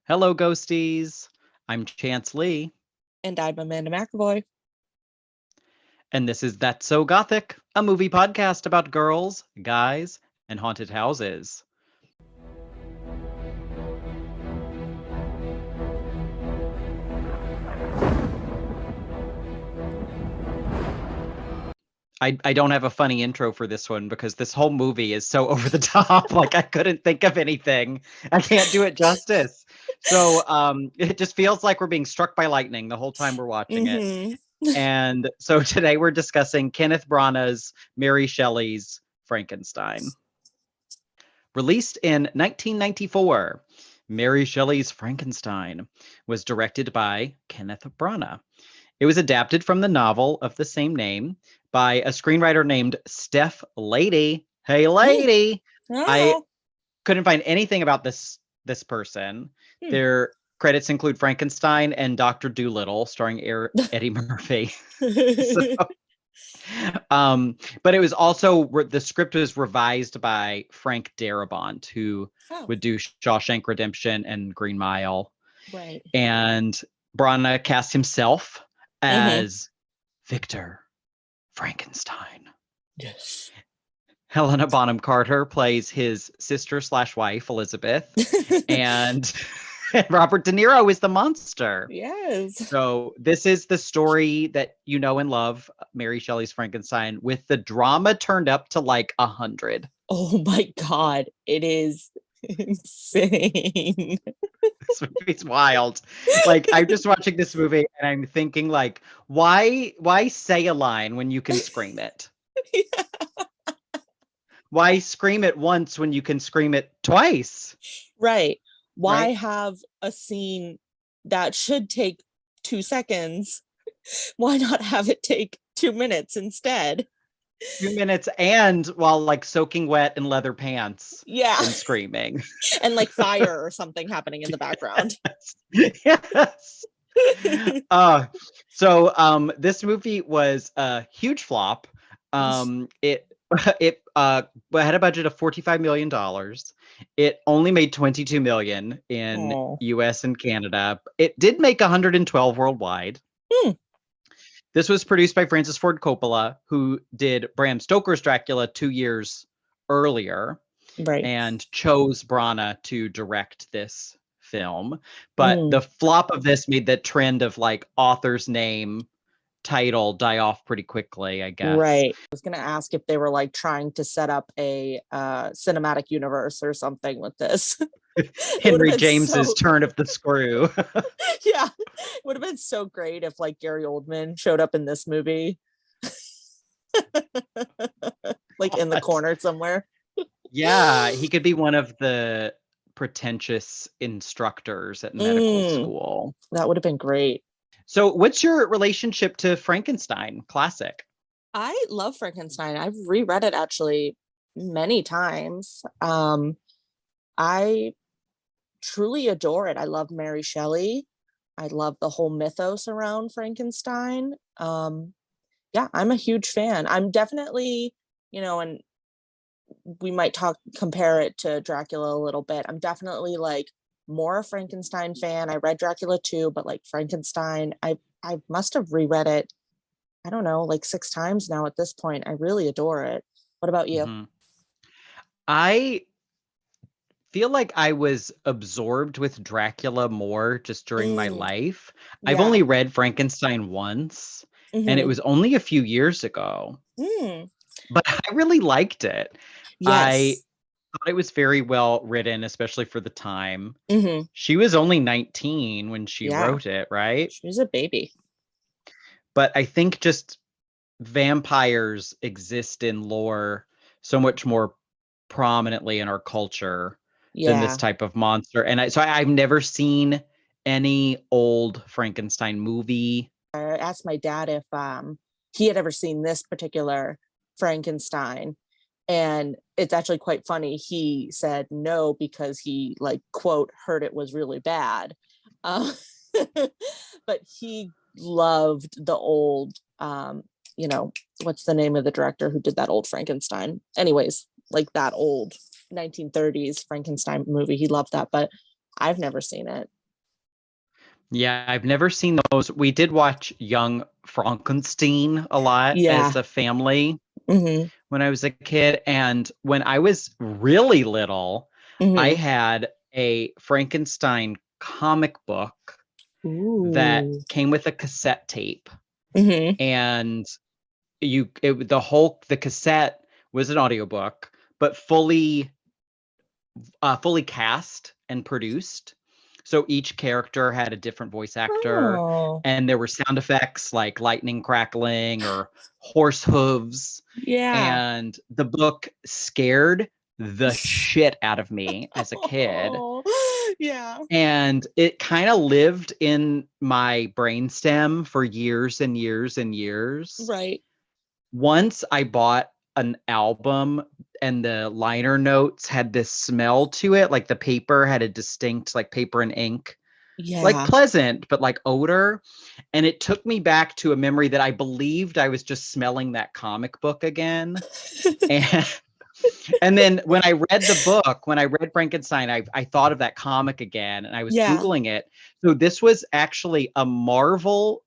Hello, ghosties. I'm Chance Lee, And I'm Amanda McAvoy. and this is That's So Gothic, a movie podcast about girls, guys, and haunted houses. I don't have a funny intro for this one because this whole movie is so over the top. Like I couldn't think of anything. I can't do it justice. So it just feels like we're being struck by lightning the whole time we're watching it. Mm-hmm. And so today we're discussing Kenneth Branagh's Mary Shelley's Frankenstein. Released in 1994, Mary Shelley's Frankenstein was directed by Kenneth Branagh. It was adapted from the novel of the same name by a screenwriter named Steph Lady. Hey, lady! I Oh. couldn't find anything about this person. Hmm. Their credits include Frankenstein and Dr. Dolittle, starring Eddie Murphy. So, but it was also the script was revised by Frank Darabont, who Oh, would do Shawshank Redemption and Green Mile. right. And Branagh cast himself Mm-hmm. as Victor Frankenstein. Yes. Helena Bonham Carter plays his sister/wife, Elizabeth, and Robert De Niro is the monster. Yes. So this is the story that you know and love, Mary Shelley's Frankenstein, with the drama turned up to like 100. Oh my God. It is insane. This movie's wild. Like I'm just watching this movie and I'm thinking like, why say a line when you can scream it? Yeah. Why scream it once when you can scream it twice? Right. Why Right? have a scene that should take 2 seconds? Why not have it take 2 minutes instead? 2 minutes and while like soaking wet in leather pants Yeah. and screaming. And like fire or something happening in the background. Yes. So this movie was a huge flop. It had a budget of $45 million. It only made 22 million in Oh. US and Canada. It did make 112 worldwide. Hmm. This was produced by Francis Ford Coppola, who did Bram Stoker's Dracula 2 years earlier Right. and chose Branagh to direct this film. But Mm. the flop of this made the trend of like author's name title die off pretty quickly, I guess. Right. I was going to ask if they were like trying to set up a cinematic universe or something with this. It would have Henry been James's so, turn of the screw. yeah, it would have been so great if like Gary Oldman showed up in this movie, like in the corner somewhere. Yeah, he could be one of the pretentious instructors at medical Mm, school. that would have been great. So, what's your relationship to Frankenstein classic? I love Frankenstein. I've reread it actually many times. I truly adore it. I love Mary Shelley. I love the whole mythos around Frankenstein. Yeah, I'm a huge fan. I'm definitely, and we might compare it to Dracula a little bit. I'm definitely like more a Frankenstein fan. I read Dracula too, but like Frankenstein, I must have reread it, I don't know, like 6 times now at this point. I really adore it. What about you? Mhm. I feel like I was absorbed with Dracula more just during my Mm, life. I've yeah. only read Frankenstein once, and it Mm-hmm. was only a few years ago, Mm. but I really liked it. I Yes. thought it was very well written, especially for the time. Mm-hmm. She was only 19 when she Yeah. wrote it, right? She's a baby. But I think just vampires exist in lore so much more prominently in our culture than this Yeah. type of monster. And I've never seen any old Frankenstein movie. I asked my dad if he had ever seen this particular Frankenstein, and it's actually quite funny. He said no because he like quote heard it was really bad, um, but he loved the old what's the name of the director who did that old Frankenstein? Anyways, like that old 1930s Frankenstein movie. He loved that, but I've never seen it. Yeah, I've never seen those. We did watch Young Frankenstein a lot Yeah. as a family Hmm. when I was a kid. And when I was really little, I Hmm. had a Frankenstein comic book that Ooh. came with a cassette tape. Hmm. And the cassette was an audiobook, but fully cast and produced. So each character had a different voice actor, Oh. and there were sound effects like lightning crackling or horse hooves. Yeah. And the book scared the shit out of me as a kid. Oh. Yeah. And it kind of lived in my brainstem for years and years and years. Right. Once I bought an album and the liner notes had this smell to it, like the paper had a distinct like paper and ink, like Yeah. pleasant, but like odor. And it took me back to a memory that I believed I was just smelling that comic book again. And and then when I read the book, when I read Frankenstein, I thought of that comic again and I was Yeah. Googling it. So this was actually a Marvel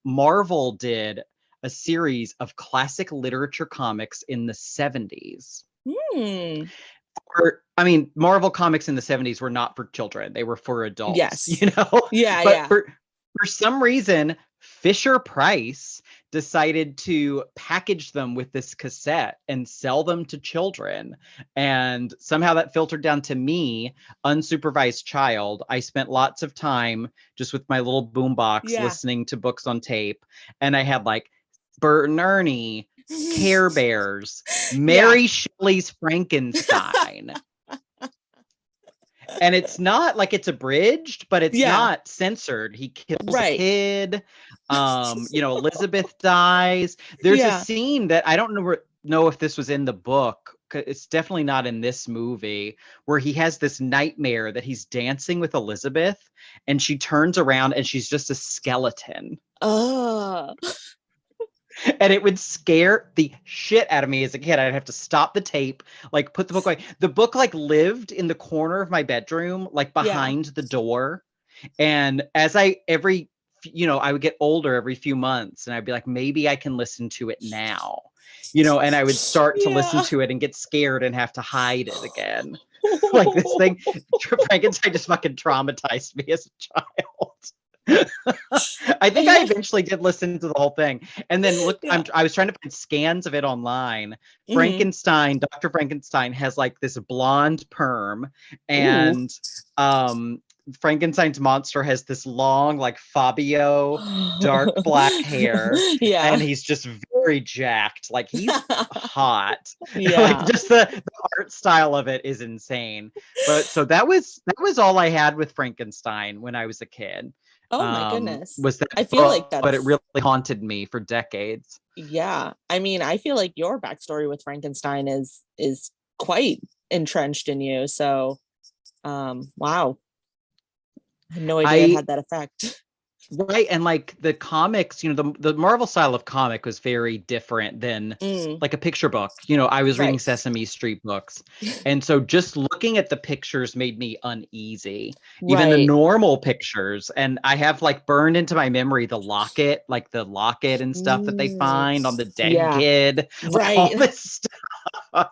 did a series of classic literature comics in the 70s. Hmm. Or, I mean, Marvel comics in the 70s were not for children. They were for adults, Yes. you know? Yeah. But Yeah. for some reason, Fisher Price decided to package them with this cassette and sell them to children. And somehow that filtered down to me, unsupervised child. I spent lots of time just with my little boombox Yeah. listening to books on tape. And I had like Bert and Ernie, Care Bears, Yeah. Mary Shelley's Frankenstein. And it's not like it's abridged, but it's Yeah. not censored. He kills a Right. kid. Elizabeth dies. There's a Yeah. scene that I don't know if this was in the book. It's definitely not in this movie, where he has this nightmare that he's dancing with Elizabeth and she turns around and she's just a skeleton. Oh. And it would scare the shit out of me as a kid. I'd have to stop the tape, like put the book away. The book like lived in the corner of my bedroom, like Yeah. behind the door. And as I would get older every few months and I'd be like, maybe I can listen to it now, and I would start to listen Yeah. to it and get scared and have to hide it again. Like this thing, Frankenstein just fucking traumatized me as a child. I think I eventually did listen to the whole thing, and then look. Yeah. I was trying to find scans of it online. Hmm. Dr. Frankenstein has like this blonde perm, Ooh. and Frankenstein's monster has this long, like Fabio, dark black hair, Yeah. and he's just very jacked. Like he's hot. Like Yeah. just the art style of it is insane. But so that was all I had with Frankenstein when I was a kid. Oh my goodness. Was I that feel book, like but it that's, really haunted me for decades. yeah. I mean, I feel like your backstory with Frankenstein is quite entrenched in you. So, wow. I had no idea it I had that effect. Right, and like the comics, the Marvel style of comic was very different than Mm, like a picture book. I was reading right. Sesame Street books, and so just looking at the pictures made me uneasy. Even the Right. normal pictures, and I have like burned into my memory like the locket and stuff that they Mm, find on the dead yeah. kid, like all Right. this stuff.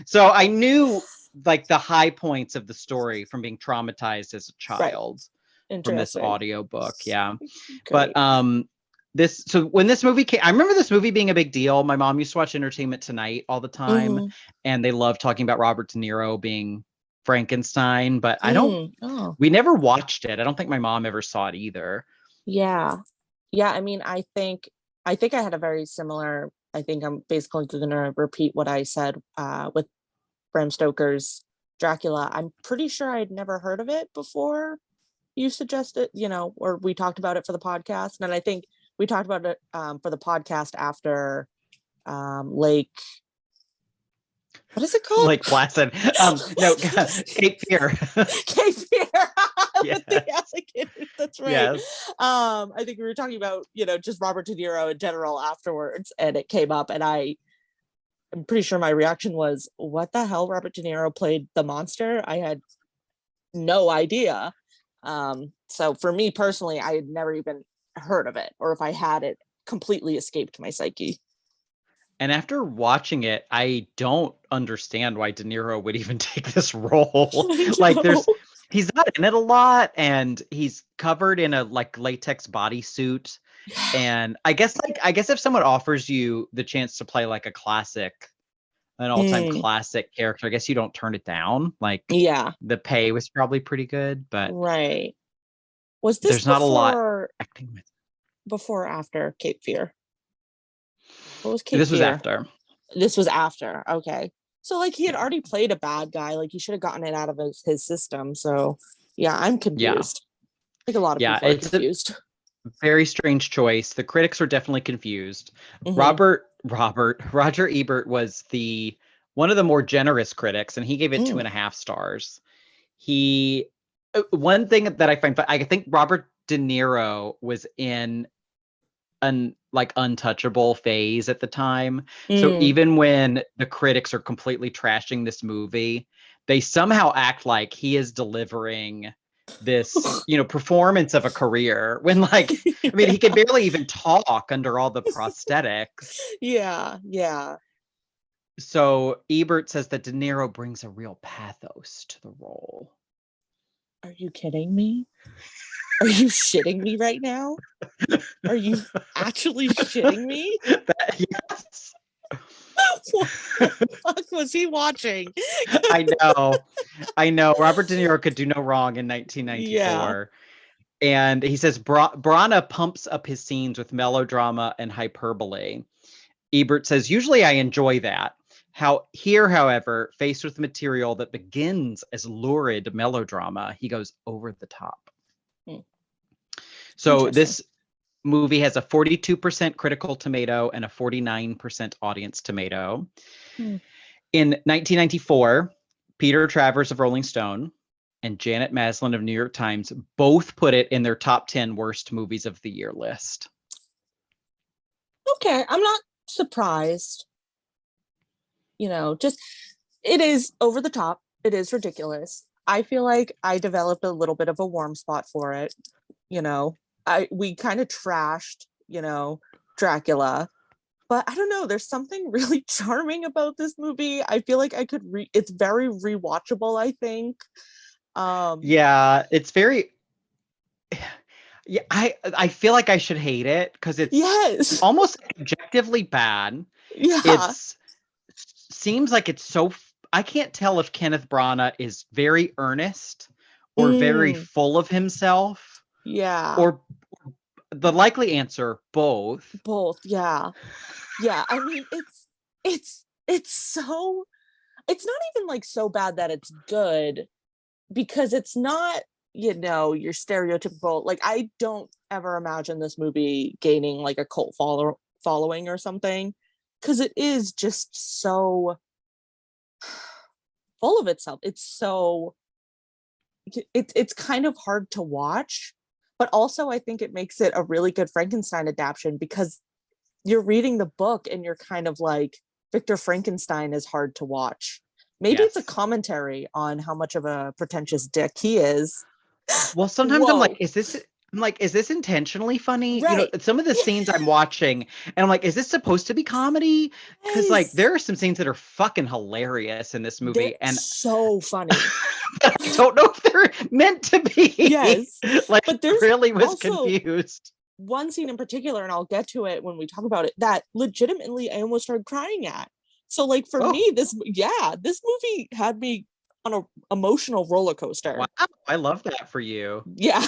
So I knew like the high points of the story from being traumatized as a Right. child from this Interesting. audiobook. Yeah. But Great. when this movie came, I remember this movie being a big deal. My mom used to watch Entertainment Tonight all the time, Hmm. and they loved talking about Robert De Niro being Frankenstein, but Mm. Oh, we never watched it. I don't think my mom ever saw it either. yeah. Yeah. I mean, I think I had a very similar, I think I'm basically going to repeat what I said with Bram Stoker's Dracula. I'm pretty sure I'd never heard of it before you suggested, or we talked about it for the podcast. And I think we talked about it for the podcast after Lake, what is it called? Like Placid. No, Cape Fear. Cape Fear Yeah. with the alligators. That's right. Yes. I think we were talking about, just Robert De Niro in general afterwards, and it came up, and I'm pretty sure my reaction was, "What the hell?" Robert De Niro played the monster. I had no idea. So for me personally, I had never even heard of it, or if I had, it completely escaped my psyche. And after watching it, I don't understand why De Niro would even take this role. I Like know. he's not in it a lot, and he's covered in a like latex bodysuit. And I guess if someone offers you the chance to play like an all-time Mm, classic character, I guess you don't turn it down. Like yeah, the pay was probably pretty good, but right. Was this there's not a lot before acting with. before or after Cape Fear? What was Cape This was Fear? after. This was after. Okay. So like he had Yeah. already played a bad guy. Like he should have gotten it out of his system. So yeah, I'm Yeah. confused. I think a lot of Yeah, people are it's a confused. very strange choice. The critics were definitely confused. Hmm. Roger Ebert was the one of the more generous critics, and he gave it two Mm. and a half stars. He One thing that I find, I think Robert De Niro was in an like untouchable phase at the time. So Mm. even when the critics are completely trashing this movie, they somehow act like he is delivering this, performance of a career when like I mean he could barely even talk under all the prosthetics. Yeah, yeah. So Ebert says that De Niro brings a real pathos to the role. Are you kidding me? Are you shitting me right now? Are you actually shitting me? Yes. What the fuck was he watching? I know. I know. Robert De Niro could do no wrong in Yeah. 1994. And he says Brana pumps up his scenes with melodrama and hyperbole. Ebert says, usually I enjoy that. However, faced with material that begins as lurid melodrama, he goes over the top. Hmm. So Interesting. this movie has a 42% critical tomato and a 49% audience tomato. Hmm. In 1994, Peter Travers of Rolling Stone and Janet Maslin of New York Times both put it in their top 10 worst movies of the year list. Okay, I'm not surprised. Just it is over the top. It is ridiculous. I feel like I developed a little bit of a warm spot for it. You know, we kind of trashed, Dracula, but I don't know. There's something really charming about this movie. I feel like it's very rewatchable, I think. Um, Yeah, it's very. Yeah, I feel like I should hate it because it's yes. almost objectively bad. Yeah. It's seems like it's so. I can't tell if Kenneth Branagh is very earnest or very Mm, full of himself, yeah. or the likely answer, both. Both. Yeah. Yeah. I mean, it's so it's not even like so bad that it's good, because it's not, your stereotypical, like I don't ever imagine this movie gaining like a cult following or something, because it is just so full of itself. It's kind of hard to watch, but also I think it makes it a really good Frankenstein adaptation, because you're reading the book and you're kind of like, Victor Frankenstein is hard to watch. Maybe it's a Yes. commentary on how much of a pretentious dick he is. Well, sometimes I'm like, Whoa. is this intentionally funny? Right. Some of the scenes I'm watching, and I'm like, is this supposed to be comedy? Because like Yes. there are some scenes that are fucking hilarious in this They're movie, and so funny. I don't know if they're meant to be. Yes. Like, But I there's really was also confused. one scene in particular, and I'll get to it when we talk about it, that legitimately I almost started crying at. So like for Oh, me, this movie had me on a emotional roller wow! coaster. I love that for you. Yeah.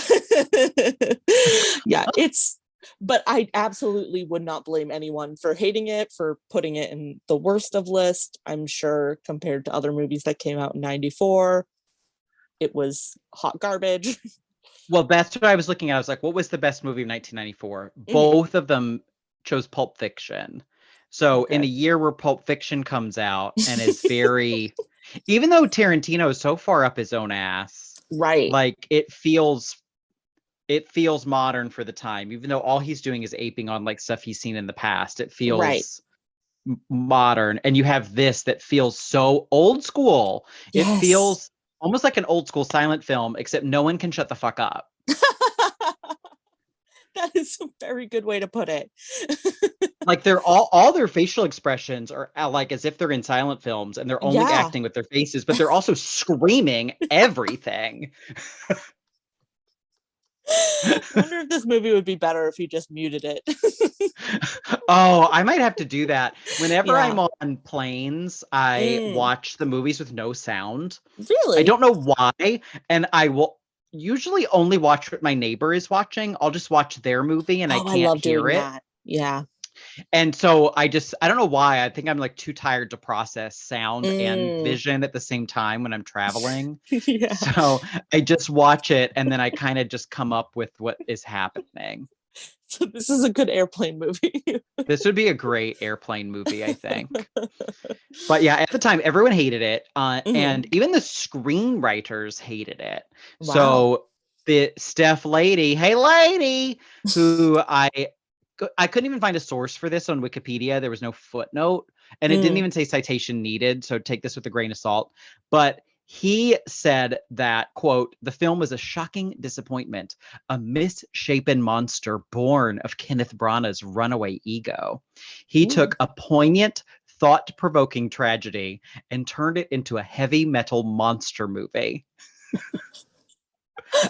Yeah, but I absolutely would not blame anyone for hating it, for putting it in the worst of list. I'm sure compared to other movies that came out in 94, it was hot garbage. Well, that's what I was looking at. I was like, what was the best movie of 1994? Mhm. Both of them chose Pulp Fiction. So in a Okay. year where Pulp Fiction comes out and is very, even though Tarantino is so far up his own ass, Right. like it feels modern for the time, even though all he's doing is aping on like stuff he's seen in the past. It Right. feels modern. And you have this that feels so old school. It Yes. feels almost like an old school silent film, except no one can shut the fuck up. That is a very good way to put it. Like they're all their facial expressions are like as if they're in silent films and they're only acting with their faces, but they're also screaming everything. I wonder if this movie would be better if you just muted it. Oh, I might have to do that. Whenever I'm on planes, I Mm. watch the movies with no sound. Really? I don't know why, and I will usually only watch what my neighbor is watching. I'll just watch their movie and I I can't love hear doing it. that. Yeah. And so I don't know why. I think I'm like too tired to process sound and vision at the same time when I'm traveling. Yeah. So I just watch it and then I kind of just come up with what is happening. So this is a good airplane movie. This would be a great airplane movie, I think. But yeah, at the time, everyone hated it. And even the screenwriters hated it. Wow. So the Steph lady, hey lady, who I couldn't even find a source for this on Wikipedia. There was no footnote and it didn't even say citation needed. So take this with a grain of salt. But he said that, quote, the film was a shocking disappointment, a misshapen monster born of Kenneth Branagh's runaway ego. He took a poignant, thought-provoking tragedy and turned it into a heavy metal monster movie.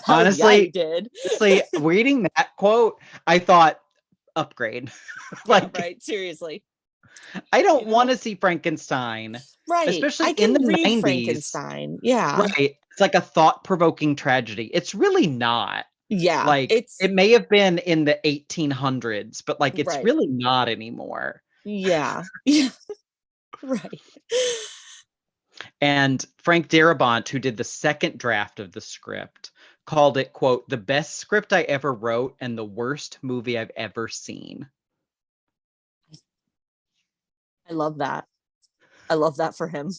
Honestly, reading that quote, I thought, upgrade. Like, yeah, right, seriously. I don't want to see Frankenstein. Right. Especially I can in the read 90s. Frankenstein. Yeah. Right. It's like a thought-provoking tragedy. It's really not. Yeah. Like it may have been in the 1800s, but like it's really not anymore. Yeah. Yeah. Right. And Frank Darabont, who did the second draft of the script, called it, quote, the best script I ever wrote and the worst movie I've ever seen. I love that. I love that for him.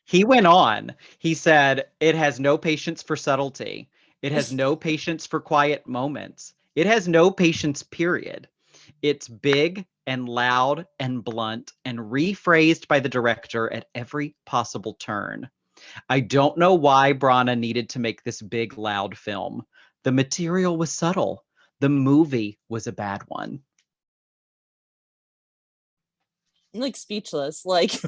He went on. He said, it has no patience for subtlety. It has no patience for quiet moments. It has no patience, period. It's big and loud and blunt and rephrased by the director at every possible turn. I don't know why Branagh needed to make this big, loud film. The material was subtle. The movie was a bad one. I'm like speechless. Like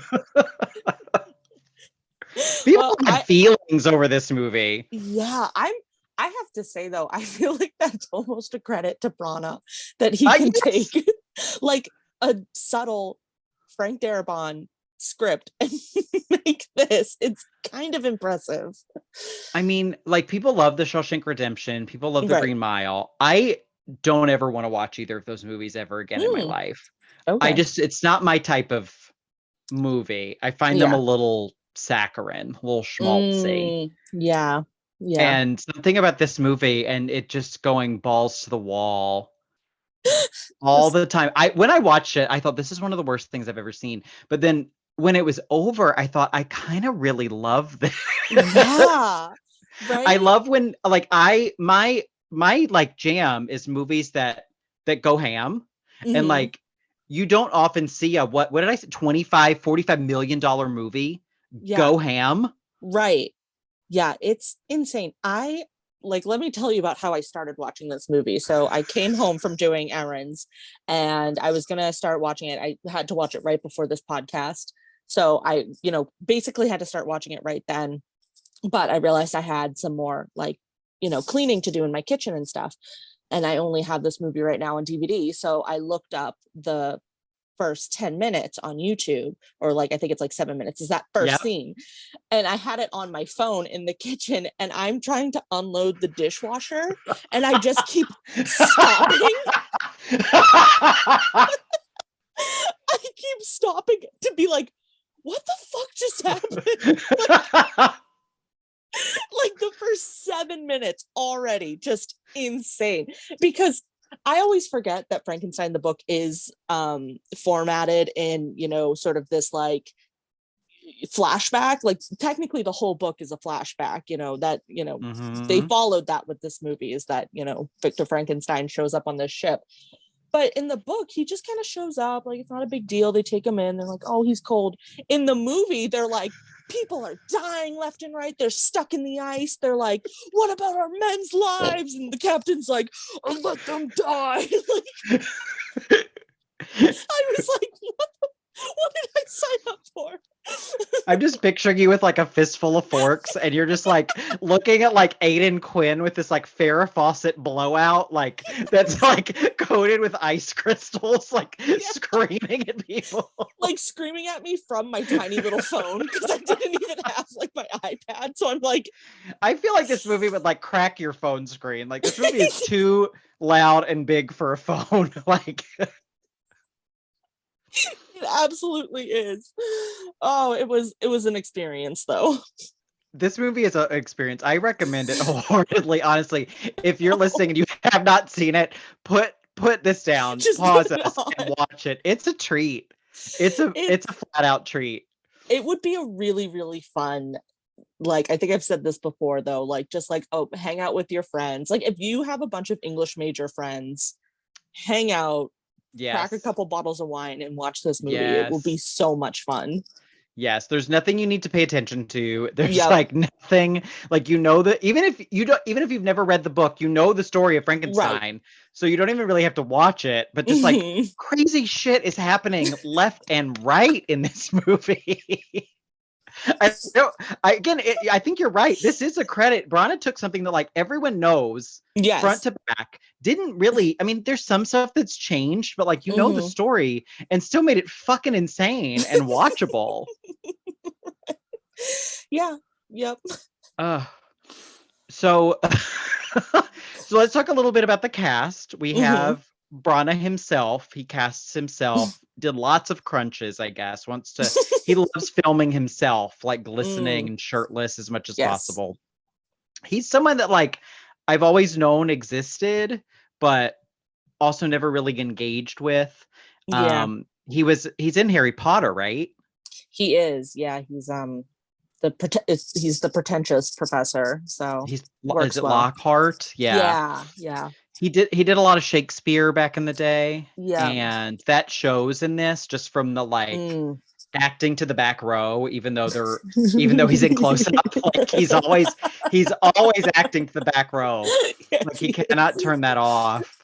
people had feelings over this movie. Yeah, I have to say though, I feel like that's almost a credit to Branagh that he can take like a subtle Frank Darabont script and make this. It's kind of impressive. I mean, like people love The Shawshank Redemption. People love The Green Mile. I don't ever want to watch either of those movies ever again in my life. Okay. It's not my type of movie. I find them a little saccharine, a little schmaltzy. Yeah. And something about this movie and it just going balls to the wall all the time. When I watched it, I thought this is one of the worst things I've ever seen. But then when it was over, I thought I kind of really love this. Yeah. Right? I love when like my like jam is movies that go ham and like you don't often see a what did I say 25-45 million dollar movie go ham. Right. Yeah, it's insane. Let me tell you about how I started watching this movie. So I came home from doing errands and I was going to start watching it. I had to watch it right before this podcast. So I, basically had to start watching it right then. But I realized I had some more cleaning to do in my kitchen and stuff. And I only have this movie right now on DVD. So I looked up the first 10 minutes on YouTube, or I think it's 7 minutes is that first scene. And I had it on my phone in the kitchen and I'm trying to unload the dishwasher and I just keep stopping. I keep stopping to be like, what the fuck just happened? Like the first 7 minutes already just insane, because I always forget that Frankenstein the book is formatted in sort of this flashback. Technically the whole book is a flashback, they followed that with this movie, is that Victor Frankenstein shows up on this ship. But in the book, he just kind of shows up, it's not a big deal. They take him in, they're like, oh, he's cold. In the movie, they're like, people are dying left and right. They're stuck in the ice. They're like, what about our men's lives? And the captain's like, oh, let them die. Like, I was like, what did I sign up for? I'm just picturing you with like a fistful of forks, and you're just like looking at like Aiden Quinn with this like Farrah Fawcett blowout, like that's like coated with ice crystals, like screaming at people. Like screaming at me from my tiny little phone because I didn't even have like my iPad. So I'm like, I feel like this movie would like crack your phone screen. Like this movie is too loud and big for a phone. Like it absolutely is. Oh, it was an experience though. this movie is an experience. I recommend it wholeheartedly. Honestly, if you're listening and you have not seen it, put this down, Just pause put it us, on. and watch it. It's a treat. It's a flat out treat. It would be a really, really fun, like, I think I've said this before though, like just like, oh, hang out with your friends. Like if you have a bunch of English major friends, hang out, crack a Yes. couple bottles of wine and watch this movie. It will Yes. be so much fun. Yes, there's nothing you need to pay attention to. There's Yep. like nothing, like you know that even if you've never read the book, you know the story of Frankenstein. So you don't even really have to watch it, but just like crazy shit is happening left and right in this movie. I think you're right. This is a credit. Brana took something that like everyone knows Yes. front to back. Didn't really, I mean, there's some stuff that's changed, but like you know the story and still made it fucking insane and watchable. Yeah. Yep. So so let's talk a little bit about the cast. We have Brana himself. He casts himself, did lots of crunches, I guess. He loves filming himself, like glistening and shirtless as much as possible. He's someone that like I've always known existed, but also never really engaged with. Yeah. He's in Harry Potter, right? He is. Yeah, he's the pretentious professor. So Is it well. Lockhart? Yeah. He did a lot of Shakespeare back in the day. Yeah. And that shows in this just from the like acting to the back row, even though he's in close up, like he's always acting to the back row. Like he cannot turn that off.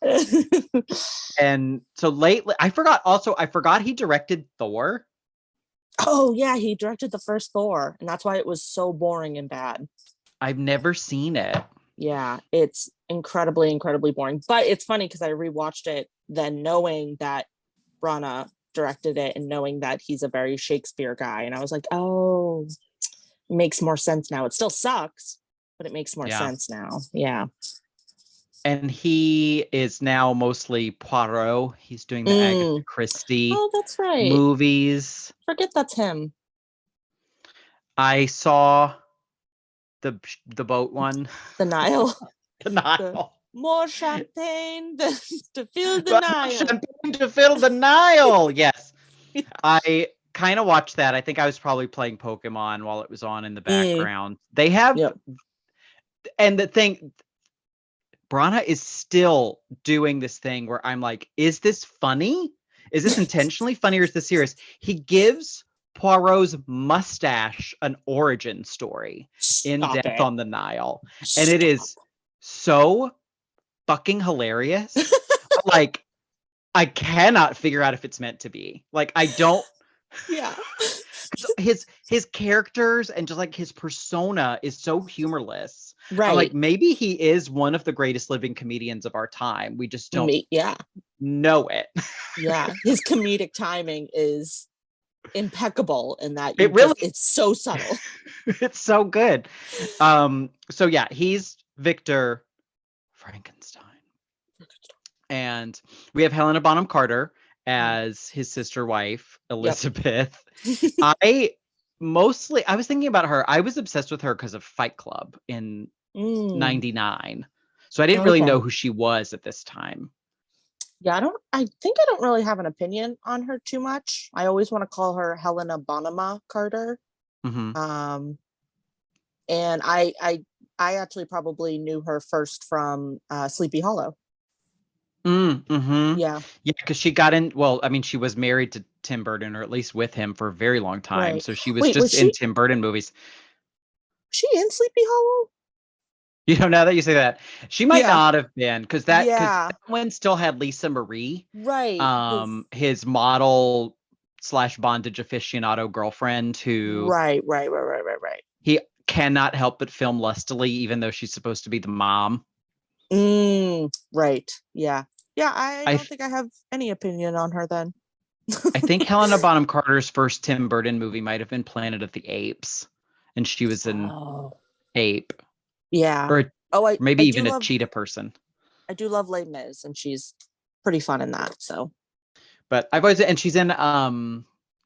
And so lately I forgot he directed Thor. Oh yeah, he directed the first Thor, and that's why it was so boring and bad. I've never seen it. Yeah, it's incredibly, incredibly boring. But it's funny because I rewatched it then knowing that Brana directed it and knowing that he's a very Shakespeare guy. And I was like, oh, it makes more sense now. It still sucks, but it makes more sense now. Yeah. And he is now mostly Poirot. He's doing the Agatha Christie that's right. movies. Forget that's him. I saw the boat one. The Nile. The Nile. More champagne to fill the Nile. Champagne to fill the Nile. Yes. Yeah. I kind of watched that. I think I was probably playing Pokemon while it was on in the background. They have, and the thing, Brana is still doing this thing where I'm like, is this funny? Is this intentionally funny or is this serious? He gives Poirot's mustache an origin story in Death on the Nile. And it is so fucking hilarious. Like, I cannot figure out if it's meant to be. Like, I don't. Yeah. His characters and just like his persona is so humorless. Right. I'm like, maybe he is one of the greatest living comedians of our time. We just don't know it. Yeah. His comedic timing is impeccable in that it's so subtle. It's so good. So yeah, he's Victor Frankenstein. And we have Helena Bonham Carter as his sister wife, Elizabeth. I was thinking about her. I was obsessed with her because of Fight Club in 99. So I didn't really know who she was at this time. Yeah, I think I don't really have an opinion on her too much. I always want to call her Helena Bonham Carter. And I actually probably knew her first from Sleepy Hollow. Mm-hmm. Yeah. Yeah, because she got in. Well, I mean, she was married to Tim Burton, or at least with him for a very long time. Right. So she was Wait, just in Tim Burton movies. she in Sleepy Hollow? You know, now that you say that, she might Yeah. not have been because Yeah. that one still had Lisa Marie, Right. 'Cause his model slash bondage aficionado girlfriend, who right. he cannot help but film lustily, even though she's supposed to be the mom. Right. Yeah. Yeah, I I don't think I have any opinion on her then. I think Helena Bonham Carter's first Tim Burton movie might have been Planet of the Apes, and she was an Oh. ape, Yeah. or Oh, maybe even a cheetah person. I do love Les Mis, and she's pretty fun in that. So. But I've always and she's in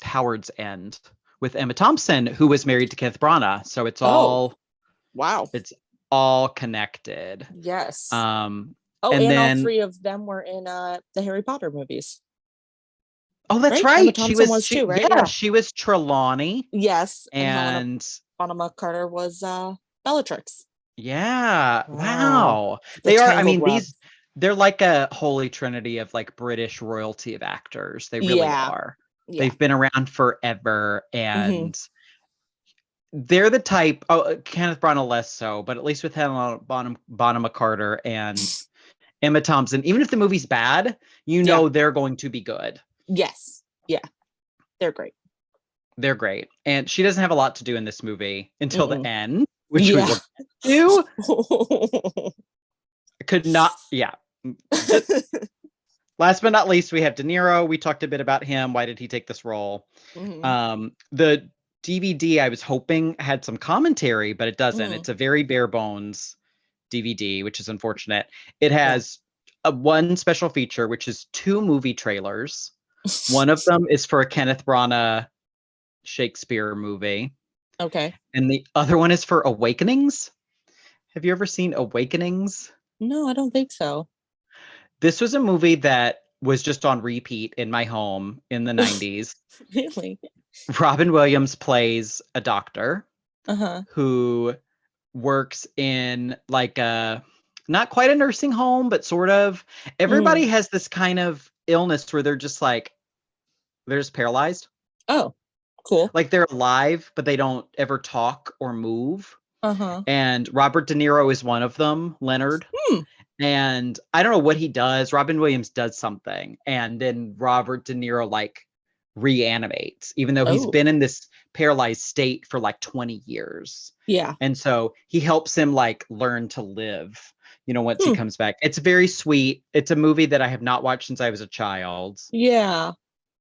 Howard's End with Emma Thompson, who was married to Kenneth Branagh. So Oh, wow. it's all connected. Yes. Um, Oh, and and all then three of them were in the Harry Potter movies, oh, that's right? Emma right. Thompson was too, right? Yeah. She was Trelawney, Yes, and Helena and Bonham Carter was Bellatrix. yeah, Wow. wow. The They are. I tangled mean, web. they're like a holy trinity of like British royalty of actors. They really Yeah. are. Yeah. They've been around forever, Hmm. and they're the type. Oh, Kenneth Branagh less so, but at least with Helena Bonham Carter and Emma Thompson, even if the movie's bad, you Yeah. know they're going to be good. Yes. Yeah. They're great. They're great, and she doesn't have a lot to do in this movie until the Mm-mm. end, which we Yeah. will get to. Could not. Yeah. Just, last but not least, we have De Niro. We talked a bit about him. Why did he take this role? Hmm. The DVD I was hoping had some commentary, but it doesn't. Mm. It's a very bare bones DVD, which is unfortunate. It Yeah. has one special feature, which is 2 movie trailers. One of them is for a Kenneth Branagh Shakespeare movie, Okay. and the other one is for Awakenings. Have you ever seen Awakenings? No, I don't think so. This was a movie that was just on repeat in my home in the 90s. Really? Robin Williams plays a doctor Uh-huh. who works in like a not quite a nursing home, but sort of. Mm. Everybody has this kind of illness where they're just paralyzed. Oh, cool. Like they're alive, but they don't ever talk or move. Uh-huh. And Robert De Niro is one of them, Leonard. Hmm. And I don't know what he does. Robin Williams does something, and then Robert De Niro like reanimates, even though he's Oh, been in this paralyzed state for like 20 years. yeah. And so he helps him like learn to live, once he Hmm. comes back. It's very sweet. It's a movie that I have not watched since I was a child. Yeah.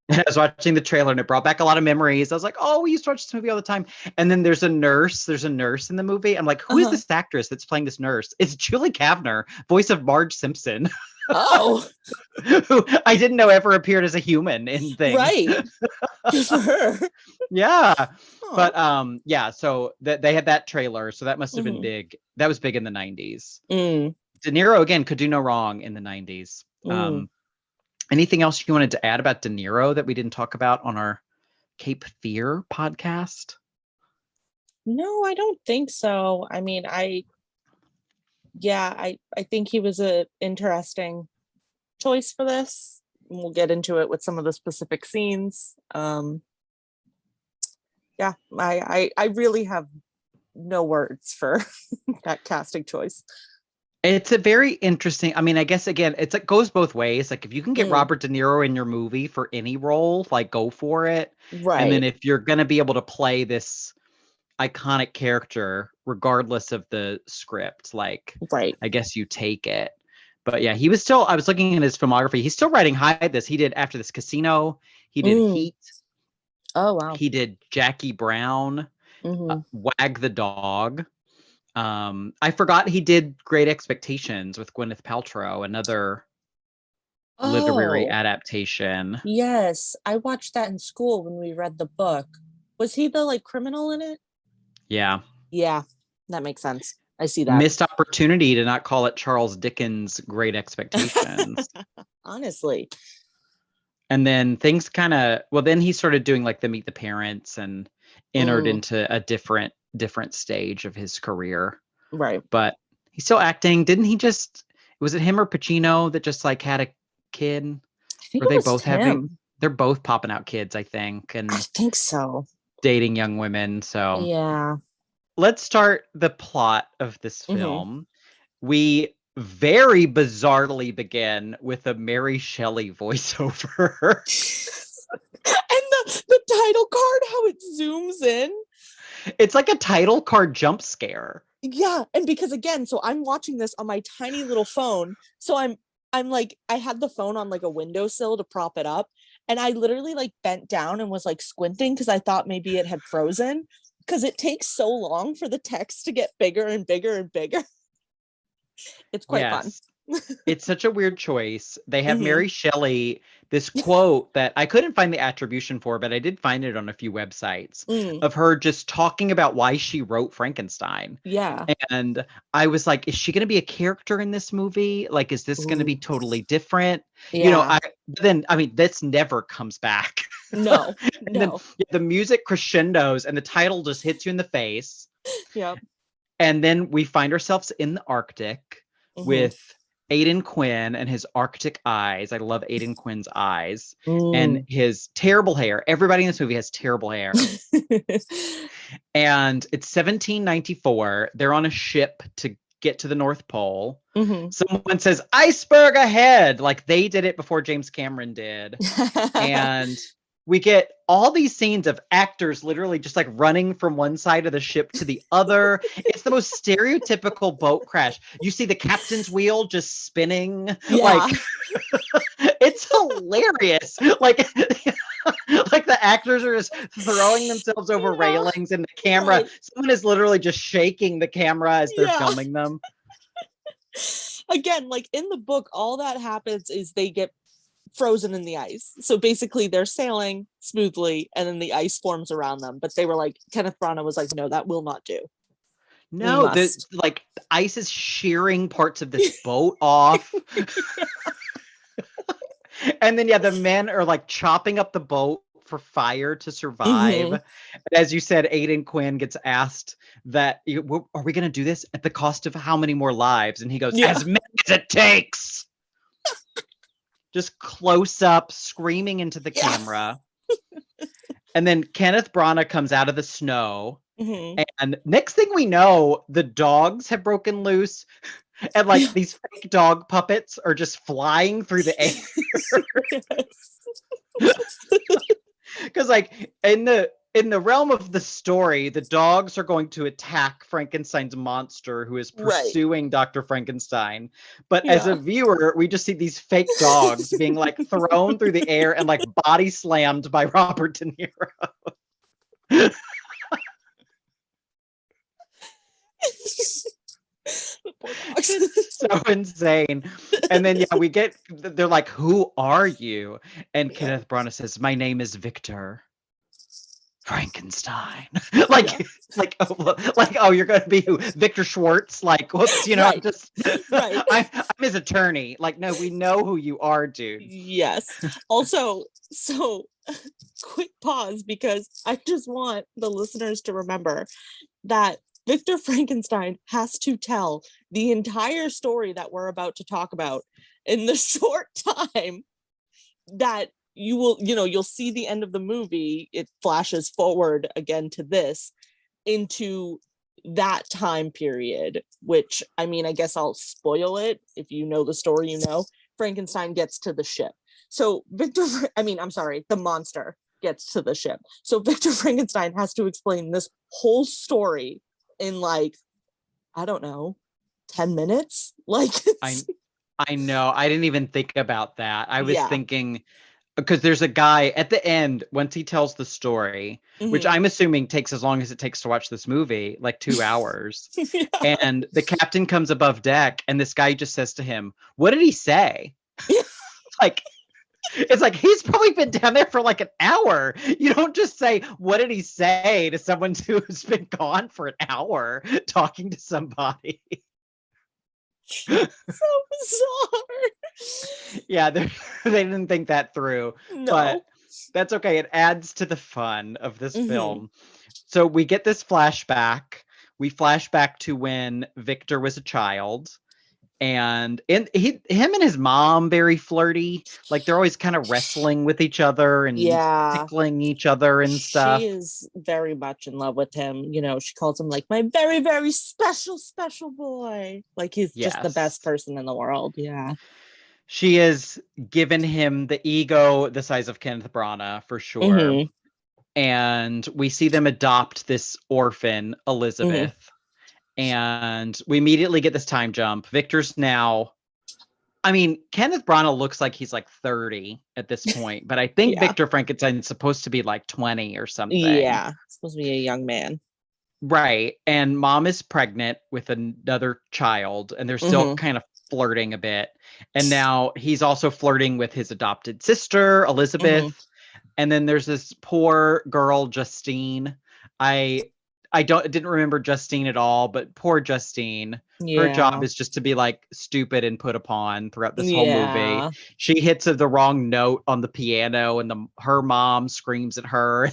And I was watching the trailer and it brought back a lot of memories. I was like, oh, we used to watch this movie all the time. And then there's a nurse. There's a nurse in the movie. I'm like, who is Uh-huh. this actress that's playing this nurse? It's Julie Kavner, voice of Marge Simpson, Oh, who I didn't know ever appeared as a human in things. right. Good for her. Yeah. Aw. But yeah, so that they had that trailer. So that must have been Mhm. big. That was big in the 90s. Mm. De Niro again could do no wrong in the 90s. Mm. Anything else you wanted to add about De Niro that we didn't talk about on our Cape Fear podcast? No, I don't think so. I mean, I think he was a interesting choice for this. We'll get into it with some of the specific scenes. Yeah, I really have no words for that casting choice. It's a very interesting. I mean, I guess again, it goes both ways. Like if you can get Mm. Robert De Niro in your movie for any role, like go for it. And then Right. if you're going to be able to play this iconic character regardless of the script, like Right. I guess you take it. But yeah, I was looking at his filmography. He's still riding high at this. He did After This Casino, he did Mm. Heat, Oh, wow. he did Jackie Brown, Hmm. Wag the Dog. I forgot he did Great Expectations with Gwyneth Paltrow, another literary Oh, adaptation. yes. I watched that in school when we read the book. Was he the like criminal in it? Yeah. Yeah, that makes sense. I see that. Missed opportunity to not call it Charles Dickens' Great Expectations. Honestly. And then things then he started doing like the Meet the Parents and entered Mm. into a different stage of his career. Right. But he's still acting. Didn't he just Was it him or Pacino that just like had a kid? I think Or it they was both having? him. They're both popping out kids, I think, I and think so. dating young women. So Yeah. let's start the plot of this Hmm. film. We very bizarrely begin with a Mary Shelley voiceover. And the title card, how it zooms in. It's like a title card jump scare. Yeah, and because again, so I'm watching this on my tiny little phone. So I'm like, I had the phone on like a windowsill to prop it up, and I literally like bent down and was like squinting because I thought maybe it had frozen, because it takes so long for the text to get bigger and bigger and bigger. It's quite fun. Yes. It's such a weird choice. They have Hmm. Mary Shelley, this quote that I couldn't find the attribution for, but I did find it on a few websites Mm, of her just talking about why she wrote Frankenstein. yeah. And I was like, is she going to be a character in this movie? Like, is this going to be Ooh. totally different? Yeah. I mean, this never comes back. No. And then No. yeah, the music crescendos and the title just hits you in the face. Yep. And then we find ourselves in the Arctic Hmm. with Aidan Quinn and his Arctic eyes. I love Aidan Quinn's eyes and Mm. his terrible hair. Everybody in this movie has terrible hair. And it's 1794. They're on a ship to get to the North Pole. Hmm. Someone says, iceberg ahead. Like they did it before James Cameron did. And we get all these scenes of actors literally just like running from one side of the ship to the other. It's the most stereotypical boat crash. You see the captain's wheel just spinning. Yeah. Like it's hilarious. Like like the actors are just throwing themselves over Yeah. railings and the camera, Right. someone is literally just shaking the camera as they're Yeah. filming them. Again, like in the book, all that happens is they get frozen in the ice. So basically they're sailing smoothly and then the ice forms around them. But they were like, Kenneth Branagh was like, no, that will not do. We No, the must. like ice is shearing parts of this boat off. And then yeah, the men are like chopping up the boat for fire to Hmm. survive. As you said, Aidan Quinn gets asked that, are we going to do this at the cost of how many more lives? And he goes, Yeah. as many as it takes. Just close up, screaming into the Yeah. camera. And then Kenneth Branagh comes out of the snow. Hmm. And next thing we know, the dogs have broken loose. And like Yeah. these fake dog puppets are just flying through the air. Yes. Because like in the realm of the story, the dogs are going to attack Frankenstein's monster who is Right. pursuing Dr. Frankenstein. But as a Yeah. viewer, we just see these fake dogs being like thrown through the air and like body slammed by Robert De Niro. The poor dogs. It's so insane. And then yeah, they're like, who are you? And Yeah. Kenneth Branagh says, my name is Victor Frankenstein. Yeah. like, you're gonna be who? Victor Schwartz. Like, whoops, I'm Right. just Right. I'm his attorney. Like, no, we know who you are, dude. Yes. Also, so quick pause because I just want the listeners to remember that Victor Frankenstein has to tell the entire story that we're about to talk about in the short time that you'll see the end of the movie. It flashes forward again to this, into that time period, which, I mean, I guess I'll spoil it. If you know the story, Frankenstein gets to the ship. So I'm sorry, the monster gets to the ship. So Victor Frankenstein has to explain this whole story in like, I don't know, 10 minutes. Like, I know. I didn't even think about that. I was yeah. thinking because there's a guy at the end once he tells the story, which Mhm. I'm assuming takes as long as it takes to watch this movie, like 2 hours. Yeah. And the captain comes above deck, and this guy just says to him, "What did he say?" Like, it's like he's probably been down there for like an hour. You don't just say, "What did he say?" to someone who's been gone for an hour talking to somebody. So bizarre. Yeah, they didn't think that through, No. but that's okay. It adds to the fun of this Hmm. film. So we get this flashback. We flash back to when Victor was a child, And him and his mom very flirty. Like they're always kind of wrestling with each other and Yeah. tickling each other and She stuff. is very much in love with him. You know, she calls him like my very, very special, special boy. Like he's just the Yes. best person in the world. Yeah. She has given him the ego the size of Kenneth Branagh for sure. Mm-hmm. And we see them adopt this orphan, Mm-hmm. Elizabeth. And we immediately get this time jump. Victor's now, I mean, Kenneth Branagh looks like he's like 30 at this point, but I think Yeah. Victor Frankenstein's supposed to be like 20 or something. Yeah. Supposed to be a young man. Right. And mom is pregnant with another child, and they're still Mm-hmm. kind of flirting a bit. And now he's also flirting with his adopted sister, Mm-hmm. Elizabeth. And then there's this poor girl, Justine. I didn't remember Justine at all, but poor Justine. Her job Yeah. is just to be like stupid and put upon throughout this whole movie. Yeah. She hits the wrong note on the piano, and her mom screams at her.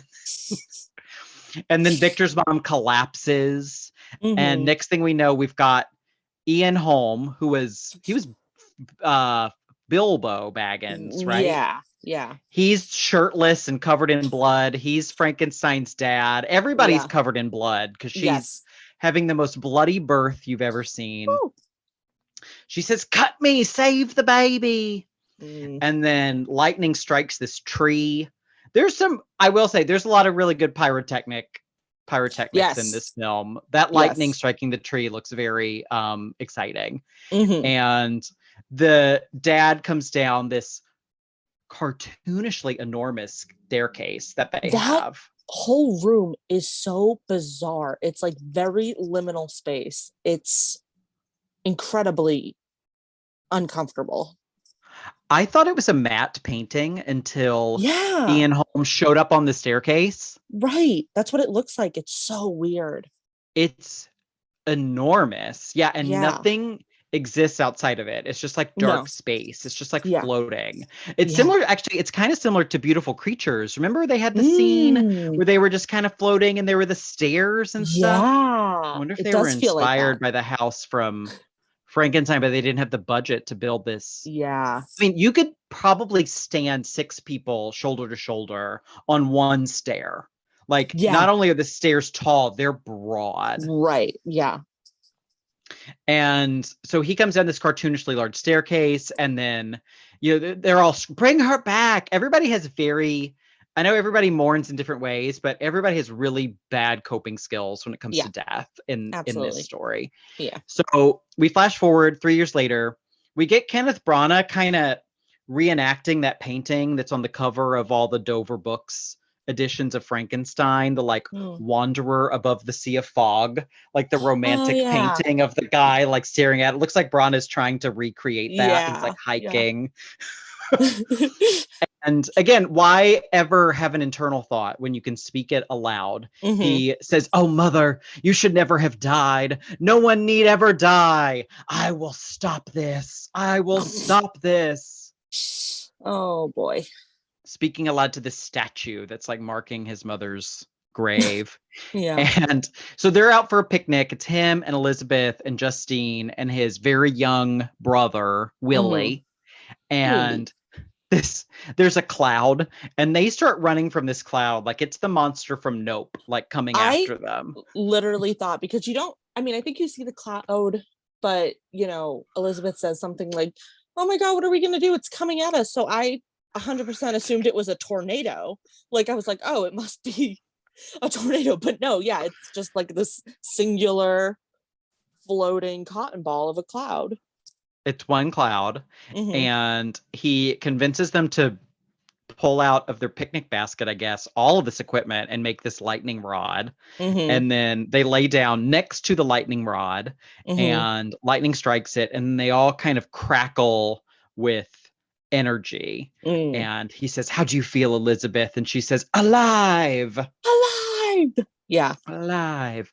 And then Victor's mom collapses. And Mm-hmm. next thing we know, we've got Ian Holm, he was Bilbo Baggins, right? Yeah. Yeah. He's shirtless and covered in blood. He's Frankenstein's dad. Everybody's Yeah. covered in blood because she's Yes. having the most bloody birth you've ever seen. Woo. She says, "Cut me, save the baby." Mm. And then lightning strikes this tree. I will say, there's a lot of really good pyrotechnics in this Yes. film. That lightning Yes. striking the tree looks very exciting. Mm-hmm. And the dad comes down this cartoonishly enormous staircase that they That have. whole room is so bizarre. It's like very liminal space. It's incredibly uncomfortable. I thought it was a matte painting until Yeah. Ian Holmes showed up on the staircase. Right. That's what it looks like. It's so weird. It's enormous. Yeah, and Yeah. nothing exists outside of it. It's just like dark No. space. It's just like Yeah. floating. It's Yeah. similar, actually, it's kind of similar to Beautiful Creatures. Remember they had the scene where they were just kind of floating and there were the stairs and stuff? I Yeah. wonder if It they were does feel like inspired that. by the house from Frankenstein, but they didn't have the budget to build this. Yeah. I mean, you could probably stand 6 people shoulder to shoulder on one stair. Like, Yeah. not only are the stairs tall, they're broad. Right. Yeah. And so he comes down this cartoonishly large staircase, and then, they're all, bring her back. I know everybody mourns in different ways, but everybody has really bad coping skills when it comes Yeah. to death in Absolutely. this story. Yeah. So we flash forward 3 years later. We get Kenneth Branagh kind of reenacting that painting that's on the cover of all the Dover Books editions of Frankenstein, the like wanderer above the sea of fog, like the romantic painting of the guy like staring at it. Looks like Branagh's trying to recreate that. He's like hiking. And again, why ever have an internal thought when you can speak it aloud? Mm-hmm. He says, "Oh, mother, you should never have died. No one need ever die. I will stop this. I will stop this." Oh, boy. Speaking aloud to the statue that's like marking his mother's grave. Yeah. And so they're out for a picnic. It's him and Elizabeth and Justine and his very young brother, Willie. And there's a cloud, and they start running from this cloud like it's the monster from Nope, like coming after them. Literally thought, because I think you see the cloud, but Elizabeth says something like, "Oh my God, what are we gonna do? It's coming at us." So I 100% assumed it was a tornado. Like I was like, oh, it must be a tornado, but no, yeah, it's just like this singular floating cotton ball of a cloud. It's one cloud, and he convinces them to pull out of their picnic basket, I guess, all of this equipment and make this lightning rod. And then they lay down next to the lightning rod, and lightning strikes it, and they all kind of crackle with energy. And he says, "How do you feel, Elizabeth?" And she says, "Alive." Alive. Yeah. Alive.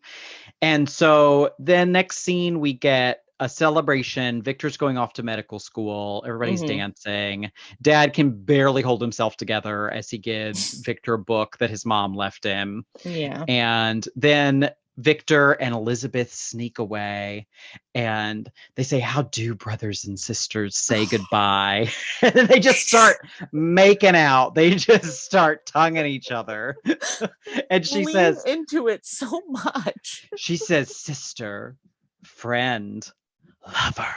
And so then next scene, we get a celebration. Victor's going off to medical school. Everybody's dancing. Dad can barely hold himself together as he gives Victor a book that his mom left him. Yeah. And then Victor and Elizabeth sneak away, and they say, "How do brothers and sisters say goodbye?" And then they just start making out. They just start tonguing each other. And she Lean says, into it so much. "Sister, friend, lover."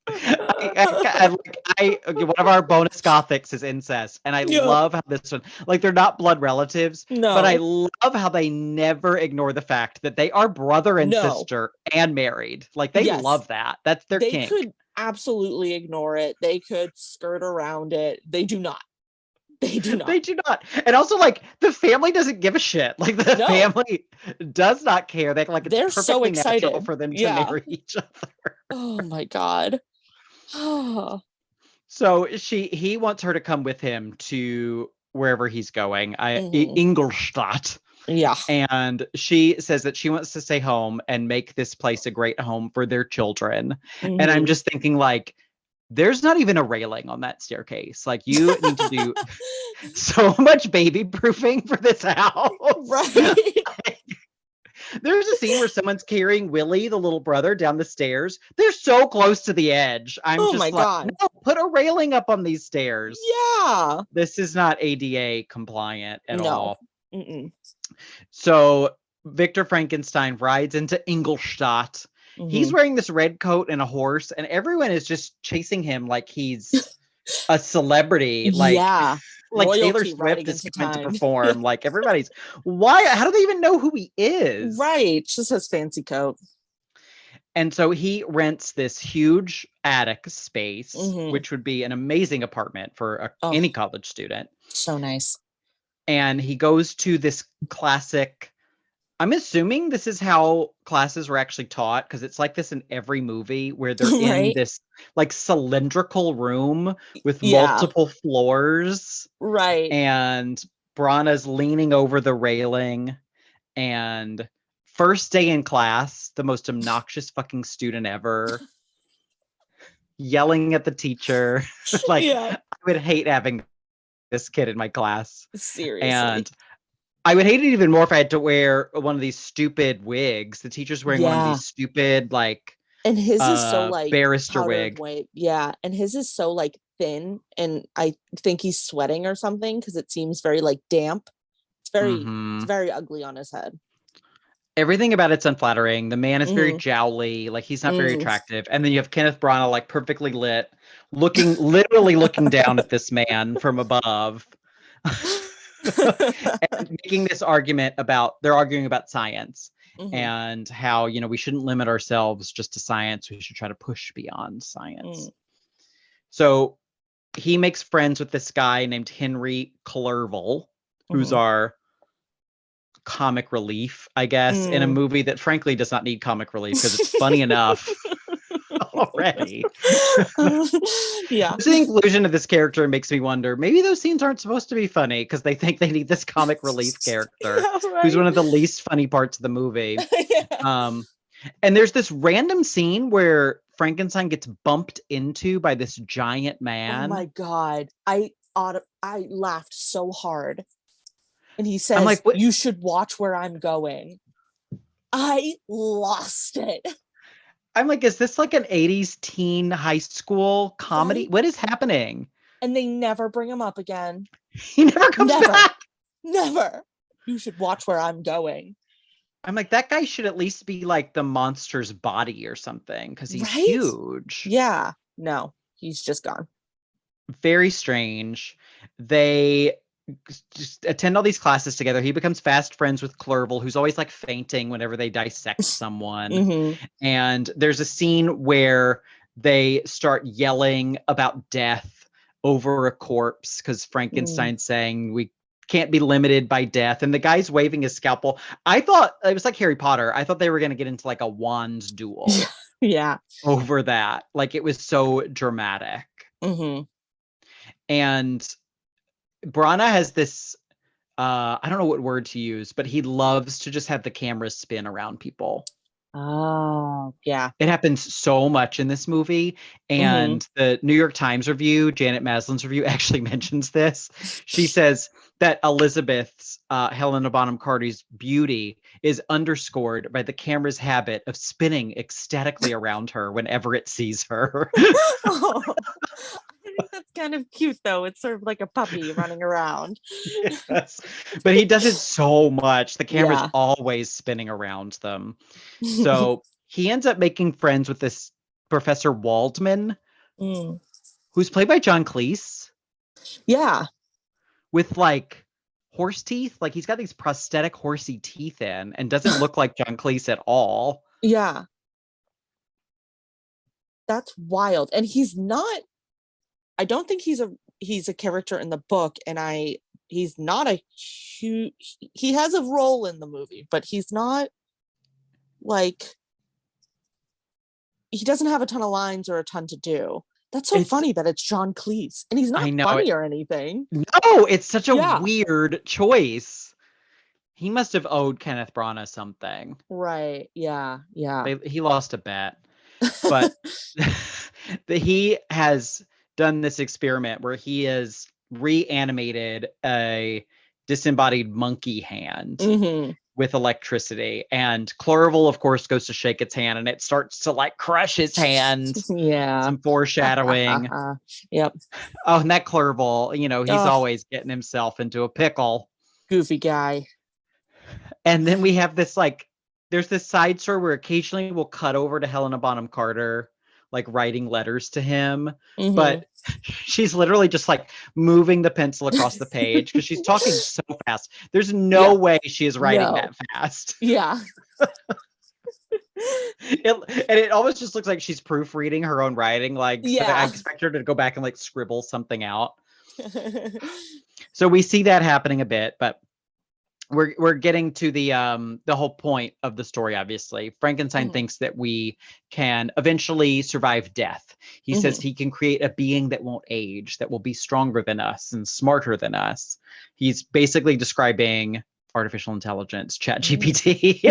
Okay, one of our bonus gothics is incest, and I Yeah. love how this one, like, they're not blood relatives, but I No. love how they never ignore the fact that they are brother and No. sister and married. Like, they Yes. love that. That's their They kink. could absolutely ignore it. They could skirt around it. They do not. They do not. They do not. And also, like, the family doesn't give a shit. Like, the No. family does not care. They like, it's They're so perfectly natural excited. for them to Yeah. marry each other. Oh my God. So he wants her to come with him to wherever he's going, Mhm. Ingolstadt. Yeah. And she says that she wants to stay home and make this place a great home for their children. And I'm Mhm. just thinking, like, there's not even a railing on that staircase. Like, you need to do so much baby proofing for this house. Right. There's a scene where someone's carrying Willie, the little brother, down the stairs. They're so close to the edge. I'm Oh just my like, God. no, put a railing up on these stairs. Yeah. This is not ADA compliant at No. all. Mm-mm. So Victor Frankenstein rides into Ingolstadt. He's Mhm. wearing this red coat and a horse, and everyone is just chasing him like he's a celebrity. Yeah. Like Taylor Royalty Swift riding is into coming to town. perform. Like, everybody's, why? How do they even know who he is? Right. Just his fancy coat. And so he rents this huge attic space, Mhm. which would be an amazing apartment for Oh, any college student. so nice. And he goes to this classic, I'm assuming this is how classes were actually taught, because it's like this in every movie where they're in Right. this like cylindrical room with Yeah. multiple floors, Right. and Brana's leaning over the railing, and first day in class, the most obnoxious fucking student ever, yelling at the teacher. Like, Yeah. I would hate having this kid in my class. Seriously. And I would hate it even more if I had to wear one of these stupid wigs. The teacher's wearing one of Yeah. these stupid, like, And his is so like barrister powdered wig. white. Yeah. And his is so like thin. And I think he's sweating or something because it seems very like damp. It's very ugly on his head. Everything about it's unflattering. The man is very Mhm. jowly, like, he's not very Mm. attractive. And then you have Kenneth Branagh, like, perfectly lit, literally looking down at this man from above. And making this argument about, they're arguing about science Mhm. and how, we shouldn't limit ourselves just to science. We should try to push beyond science. So he makes friends with this guy named Henry Clerval, who's Mhm. our comic relief, I guess, in a movie that frankly does not need comic relief because it's funny enough already. Yeah. The inclusion of this character makes me wonder, maybe those scenes aren't supposed to be funny because they think they need this comic relief character Yeah, who's right. one of the least funny parts of the movie. Yeah. And there's this random scene where Frankenstein gets bumped into by this giant Oh man. my God. I laughed so hard. And he I'm says, like, what? you should watch where I'm going. I lost it. I'm like, is this like an 80s teen high school comedy? Right? What is happening? And they never bring him up again. He never comes back. Never. You should watch where I'm going. I'm like, that guy should at least be like the monster's body or something because he's huge. Yeah. No, he's just gone. Very strange. They just attend all these classes together. He becomes fast friends with Clerval, who's always like fainting whenever they dissect someone. And there's a scene where they start yelling about death over a corpse because Frankenstein's saying we can't be limited by death. And the guy's waving his scalpel. I thought it was like Harry Potter. I thought they were going to get into like a wands duel. Yeah. Over that. Like, it was so dramatic. And Brana has this, I don't know what word to use, but he loves to just have the camera spin around people. Oh, yeah. It happens so much in this movie. Hmm. And the New York Times review, Janet Maslin's review, actually mentions this. She says that Elizabeth's, Helena Bonham Carter's beauty is underscored by the camera's habit of spinning ecstatically around her whenever it sees her. Oh, I think that's kind of cute, though. It's sort of like a puppy running around. Yes. But he does it so much. The camera's Yeah. always spinning around them. So he ends up making friends with this Professor Waldman, Mm. who's played by John Cleese, Yeah. with like horse teeth. Like he's got these prosthetic horsey teeth in and doesn't look like John Cleese at all. Yeah. That's wild. And he's not, I don't think he's a character in the book, and he's not a huge, he has a role in the movie, but he's not like, he doesn't have a ton of lines or a ton to do. That's so It's funny that it's John Cleese, and he's I not know it. funny or anything. No, it's such a Yeah. weird choice. He must have owed Kenneth Branagh something. Right. Yeah. Yeah. He lost a bet. But he has done this experiment where he has reanimated a disembodied monkey hand Hmm. with electricity, and Clerval of course goes to shake its hand and it starts to like crush his hand. Yeah. Some foreshadowing. Yep. Oh, and that Clerval, he's Oh, always getting himself into a pickle. goofy guy. And then we have this like, there's this side story where occasionally we'll cut over to Helena Bonham Carter, like writing letters to him. Hmm. But she's literally just like moving the pencil across the page because she's talking so fast. There's no Yeah. way she is writing No. that fast. Yeah. And it almost just looks like she's proofreading her own writing. Like, so I Yeah. expect her to go back and like scribble something out. So we see that happening a bit, but we're getting to the whole point of the story. Obviously, Frankenstein Hmm. thinks that we can eventually survive death. He says Hmm. he can create a being that won't age, that will be stronger than us and smarter than us. He's basically describing artificial intelligence, chat gpt.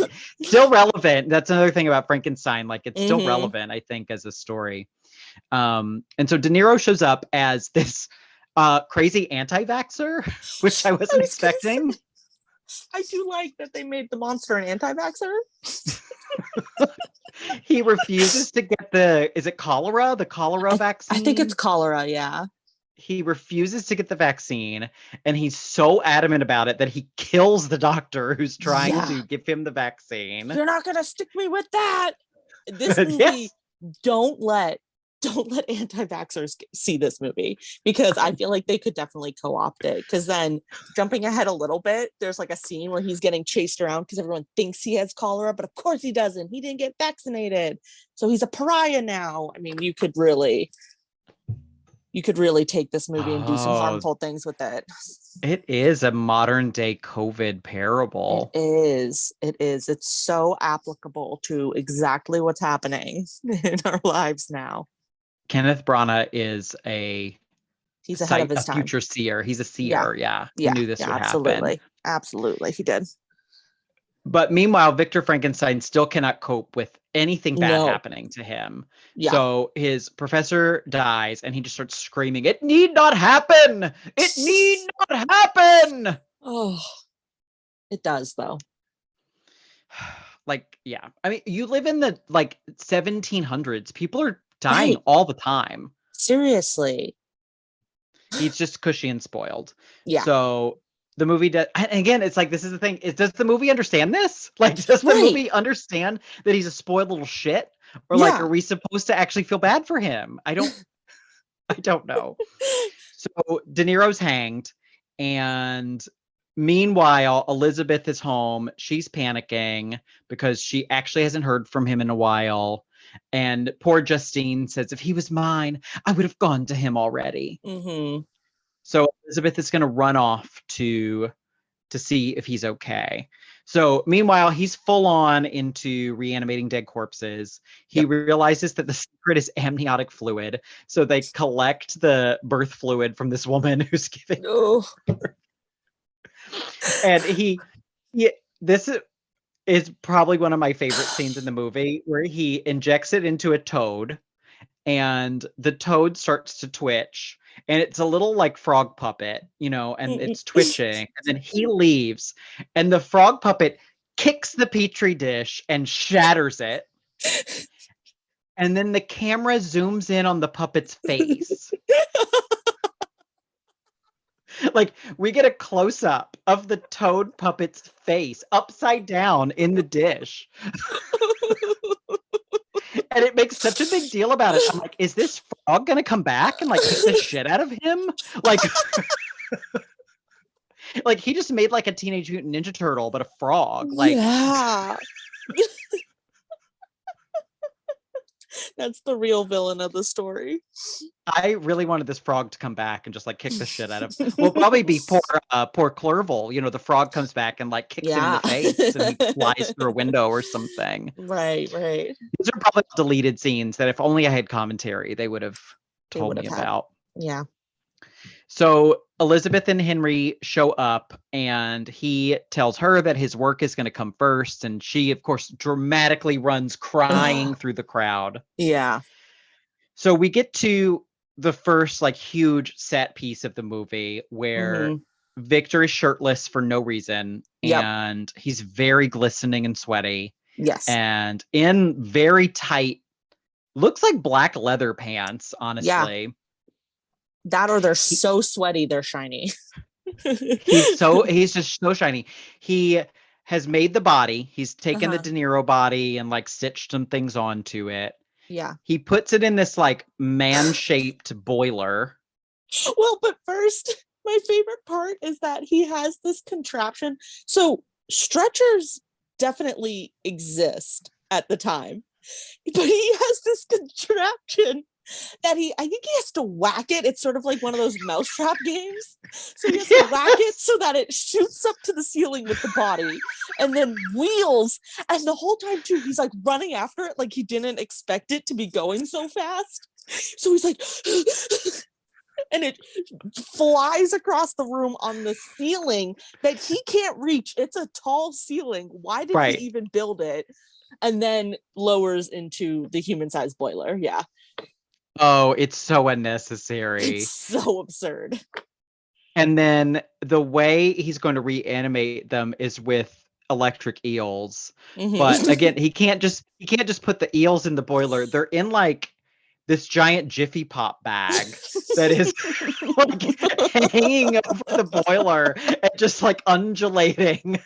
Like, still relevant. That's another thing about Frankenstein, like it's still Hmm. relevant, I think, as a story. And so De Niro shows up as this crazy anti-vaxxer, which I I wasn't was gonna expecting. say, I do like that they made the monster an anti-vaxxer. He refuses to get is it cholera? The cholera I think it's vaccine? cholera. Yeah. He refuses to get the vaccine, and he's so adamant about it that he kills the doctor who's trying Yeah. to give him the vaccine. You're not gonna stick me with that. This movie, Yes. don't let anti-vaxxers see this movie, because I feel like they could definitely co-opt it. Because then, jumping ahead a little bit, there's like a scene where he's getting chased around because everyone thinks he has cholera, but of course he doesn't. He didn't get vaccinated, so he's a pariah now. I mean, you could really take this movie and do some Oh, harmful things with it. it is a modern day COVID It parable. is. It is. It's so applicable to exactly what's happening in our lives now. Kenneth Branagh is a He's ahead of his time. future seer. He's a Yeah. seer. Yeah, he Yeah. knew this Yeah. would happen. Absolutely. Absolutely. He did. But meanwhile, Victor Frankenstein still cannot cope with anything bad No. happening to him. Yeah. So his professor dies and he just starts screaming, "It need not happen! It need not happen!" Oh, it does though. Like, yeah. I mean, you live in the like 1700s. People are dying Right. all the time. Seriously. He's just cushy and spoiled. Yeah. So the movie does, and again, it's like, this is the thing, does the movie understand this? Like, does the Right. movie understand that he's a spoiled little shit? Or like, Yeah. are we supposed to actually feel bad for him? I don't know. So De Niro's hanged, and meanwhile, Elizabeth is home. She's panicking because she actually hasn't heard from him in a while. And poor Justine says, if he was mine, I would have gone to him already. Hmm. So Elizabeth is going to run off to see if he's okay. So meanwhile, he's full on into reanimating dead corpses. He Yep. realizes that the secret is amniotic fluid. So they collect the birth fluid from this woman who's giving Oh. birth. And he this is is probably one of my favorite scenes in the movie, where he injects it into a toad and the toad starts to twitch, and it's a little like frog puppet, and it's twitching, and then he leaves and the frog puppet kicks the petri dish and shatters it, and then the camera zooms in on the puppet's face. Like, we get a close-up of the toad puppet's face upside down in the dish. And it makes such a big deal about it. I'm like, is this frog gonna come back and like kick the shit out of him? Like, like he just made like a Teenage Mutant Ninja Turtle, but a frog. Like, yeah. That's the real villain of the story. I really wanted this frog to come back and just like kick the shit out of him. Will probably be poor Clerval. The frog comes back and like kicks him in the face and he flies through a window or something. Right. These are probably deleted scenes that if only I had commentary, they would have told me about. Yeah. So Elizabeth and Henry show up and he tells her that his work is going to come first. And she, of course, dramatically runs crying through the crowd. Yeah. So we get to the first like huge set piece of the movie where Victor is shirtless for no reason. Yep. And he's very glistening and sweaty. Yes. And in very tight, looks like black leather pants, honestly. Yeah. That or they're so sweaty, they're shiny. He's just so shiny. He has made the body. He's taken the De Niro body and like stitched some things onto it. Yeah. He puts it in this like man-shaped boiler. Well, but first, my favorite part is that he has this contraption. So stretchers definitely exist at the time, but he has this contraption that I think he has to whack it. It's sort of like one of those mousetrap games. So he has to whack it so that it shoots up to the ceiling with the body and then wheels. And the whole time too, he's like running after it like he didn't expect it to be going so fast. So he's like, and it flies across the room on the ceiling that he can't reach. It's a tall ceiling. Why did he even build it? And then lowers into the human-sized boiler. Yeah. Oh, it's so unnecessary. It's so absurd. And then the way he's going to reanimate them is with electric eels. But again, he can't just put the eels in the boiler. They're in like this giant Jiffy Pop bag that is like hanging over the boiler and just like undulating.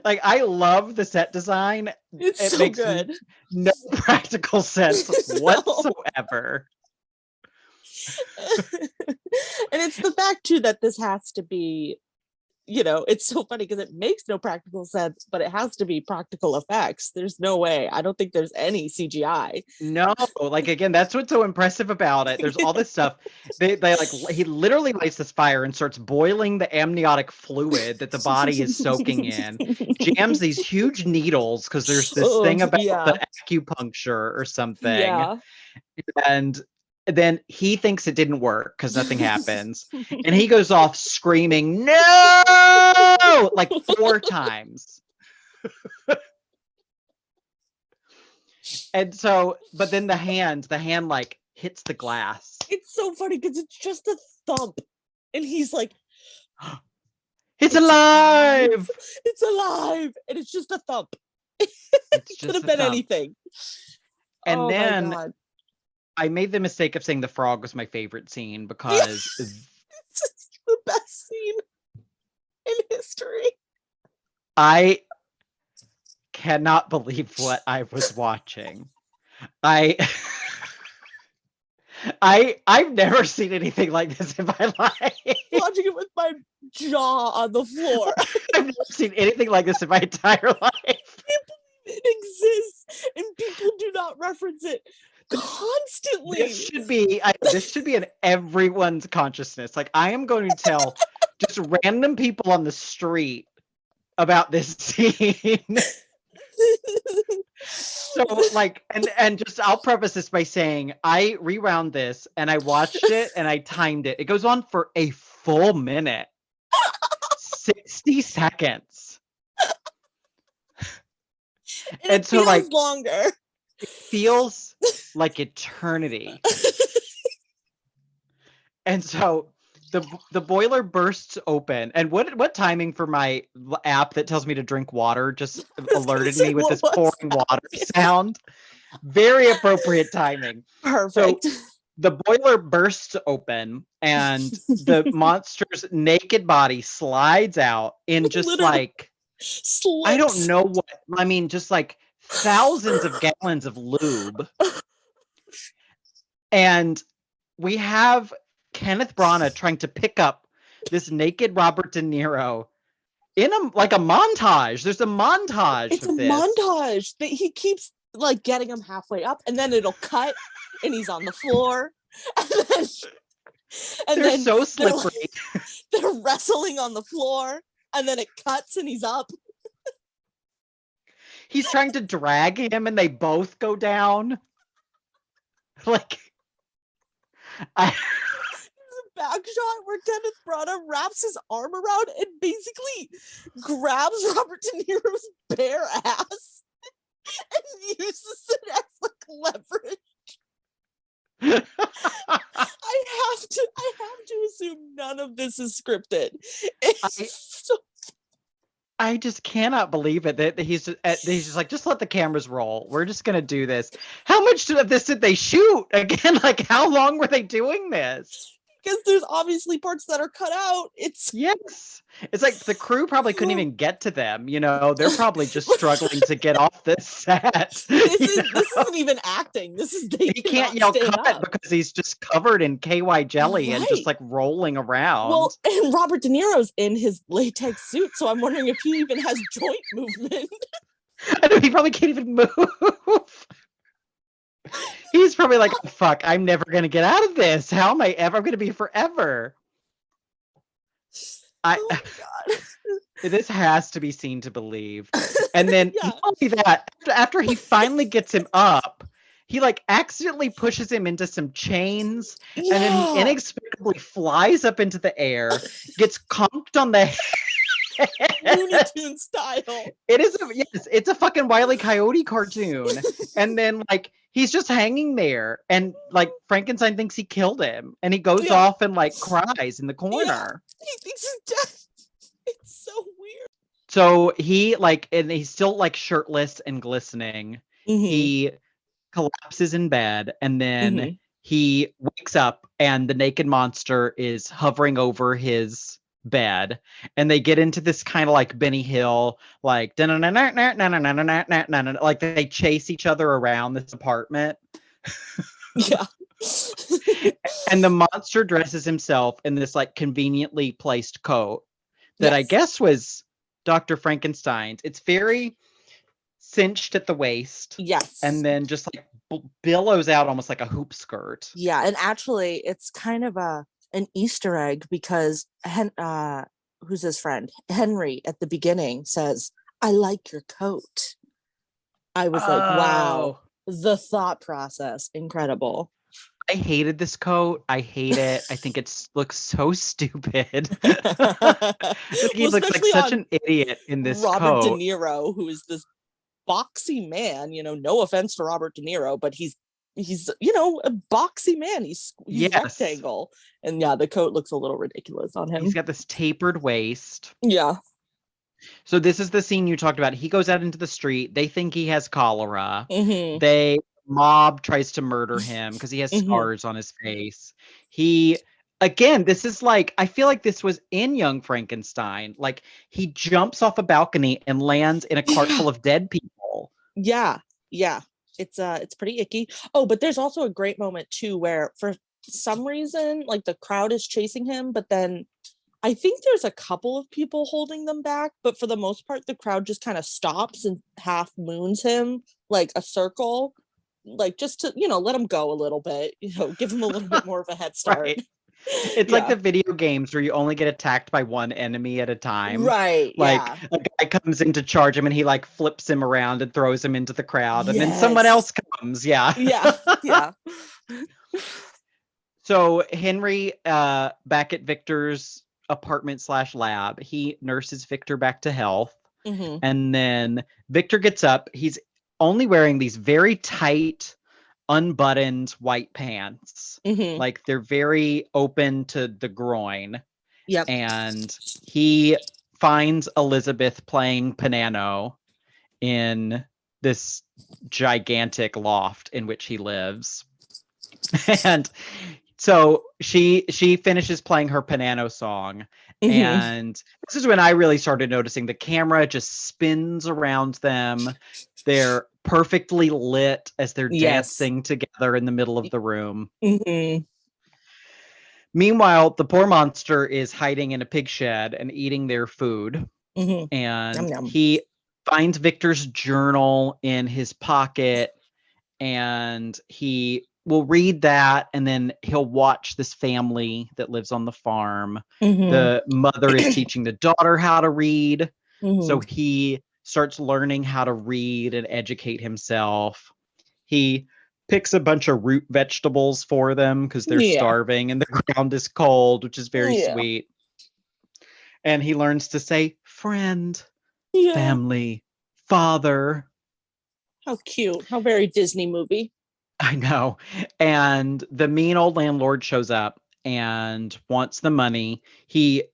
Like I love the set design. It so makes good. No practical sense whatsoever. And it's the fact too that this has to be, it's so funny because it makes no practical sense, but it has to be practical effects. There's no way. I don't think there's any CGI. No, like again, that's what's so impressive about it. There's all this stuff. They like he literally lights this fire and starts boiling the amniotic fluid that the body is soaking in. Jams these huge needles because there's this thing about the acupuncture or something. Yeah. And then he thinks it didn't work because nothing happens. And he goes off screaming, "No!" like 4 times. And so, but then the hand like hits the glass. It's so funny because it's just a thump. And he's like, It's alive! It's alive! And it's just a thump. It could have been anything. And then I made the mistake of saying the frog was my favorite scene because it's the best scene in history. I cannot believe what I was watching. I've never seen anything like this in my life. Watching it with my jaw on the floor. I've never seen anything like this in my entire life. I can't believe it exists and people do not reference it constantly. This should be in everyone's consciousness. Like I am going to tell just random people on the street about this scene. So like and just I'll preface this by saying I rewound this and I watched it and I timed it. It goes on for a full minute. 60 seconds. And And it so, feels longer. it feels like eternity. And so the boiler bursts open. And what timing for my app that tells me to drink water just alerted me with this pouring water sound. Very appropriate timing. Perfect. So the boiler bursts open and the monster's naked body slides out in just Literally like slips. I don't know what I mean, just like thousands of gallons of lube. And we have Kenneth Branagh trying to pick up this naked Robert De Niro in a montage. There's a montage. It's a montage that he keeps like getting him halfway up, and then it'll cut, and he's on the floor, and they're so slippery. They're wrestling on the floor, and then it cuts, and he's up. He's trying to drag him, and they both go down. Like, There's a back shot where Kenneth Branagh wraps his arm around and basically grabs Robert De Niro's bare ass and uses it as like leverage. I have to assume none of this is scripted. I just cannot believe it that he's just like, just let the cameras roll. We're just gonna do this. How much of this did they shoot? Again, like how long were they doing this? Because there's obviously parts that are cut out. Yes. It's like the crew probably couldn't even get to them. You know, they're probably just struggling to get off this set. This isn't even acting. This is he can't yell cut because he's just covered in KY jelly and just like rolling around. Well, and Robert De Niro's in his latex suit, so I'm wondering if he even has joint movement. I know, he probably can't even move. He's probably like, oh, fuck, I'm never going to get out of this. How am I ever going to be forever? Oh my God. This has to be seen to believe. And then not only that, after he finally gets him up, he like accidentally pushes him into some chains, and then he inexplicably flies up into the air, gets conked on the head. Looney Tune style. It's a fucking Wile E. Coyote cartoon. And then like he's just hanging there, and like Frankenstein thinks he killed him, and he goes off and like cries in the corner. He thinks he's dead. It's so weird. So he like, and he's still like shirtless and glistening. Mm-hmm. He collapses in bed, and then he wakes up, and the naked monster is hovering over his bed, and they get into this kind of like Benny Hill, like like they chase each other around this apartment. Yeah. And the monster dresses himself in this like conveniently placed coat that I guess was Dr. Frankenstein's. It's very cinched at the waist. Yes. And then just like billows out almost like a hoop skirt. Yeah, and actually it's kind of an Easter egg, because who's his friend? Henry at the beginning says, "I like your coat." I was like, wow, the thought process, incredible. I hated this coat. I hate it. I think it looks so stupid. He looks like such an idiot in this Robert coat. De Niro, who is this boxy man, no offense to Robert De Niro, but he's a boxy man. He's rectangle, and the coat looks a little ridiculous on him. He's got this tapered waist. Yeah. So this is the scene you talked about. He goes out into the street. They think he has cholera. Mm-hmm. Mob tries to murder him because he has scars on his face. This is like, I feel like this was in Young Frankenstein. Like he jumps off a balcony and lands in a cart full of dead people. Yeah. Yeah. It's pretty icky. Oh, but there's also a great moment too, where for some reason, like the crowd is chasing him, but then I think there's a couple of people holding them back, but for the most part, the crowd just kind of stops and half moons him like a circle, like just to, let him go a little bit, give him a little bit more of a head start. Right. It's like the video games where you only get attacked by one enemy at a time. Right. Like a guy comes in to charge him and he like flips him around and throws him into the crowd, and then someone else comes. Yeah. Yeah. Yeah. So Henry, back at Victor's apartment / lab. He nurses Victor back to health. Mm-hmm. And then Victor gets up. He's only wearing these very tight, unbuttoned white pants. Mm-hmm. Like they're very open to the groin. Yep. And he finds Elizabeth playing piano in this gigantic loft in which he lives. And so she finishes playing her piano song. Mm-hmm. And this is when I really started noticing the camera just spins around them. They're perfectly lit as they're dancing together in the middle of the room. Mm-hmm. Meanwhile, the poor monster is hiding in a pig shed and eating their food. Mm-hmm. And Yum, yum. he finds Victor's journal in his pocket, and he will read that, and then he'll watch this family that lives on the farm. Mm-hmm. The mother is teaching the daughter how to read. Mm-hmm. So he starts learning how to read and educate himself. He picks a bunch of root vegetables for them because they're starving and the ground is cold, which is very sweet. And he learns to say friend, family, father. How cute. How very Disney movie. I know. And the mean old landlord shows up and wants the money. He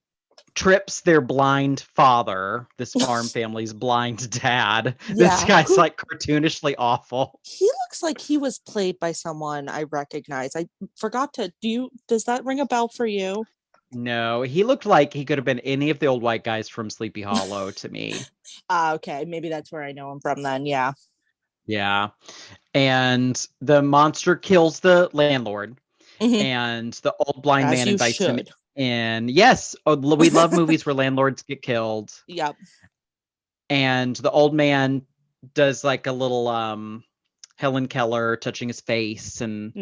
trips their blind father, this farm family's blind dad. This guy's like cartoonishly awful. He looks like he was played by someone I recognize. I forgot to does that ring a bell for you? No, he looked like he could have been any of the old white guys from Sleepy Hollow to me. Okay, maybe that's where I know him from then. Yeah. And the monster kills the landlord, and the old blind man invites him in. Yes, we love movies where landlords get killed. Yep. And the old man does like a little Helen Keller touching his face and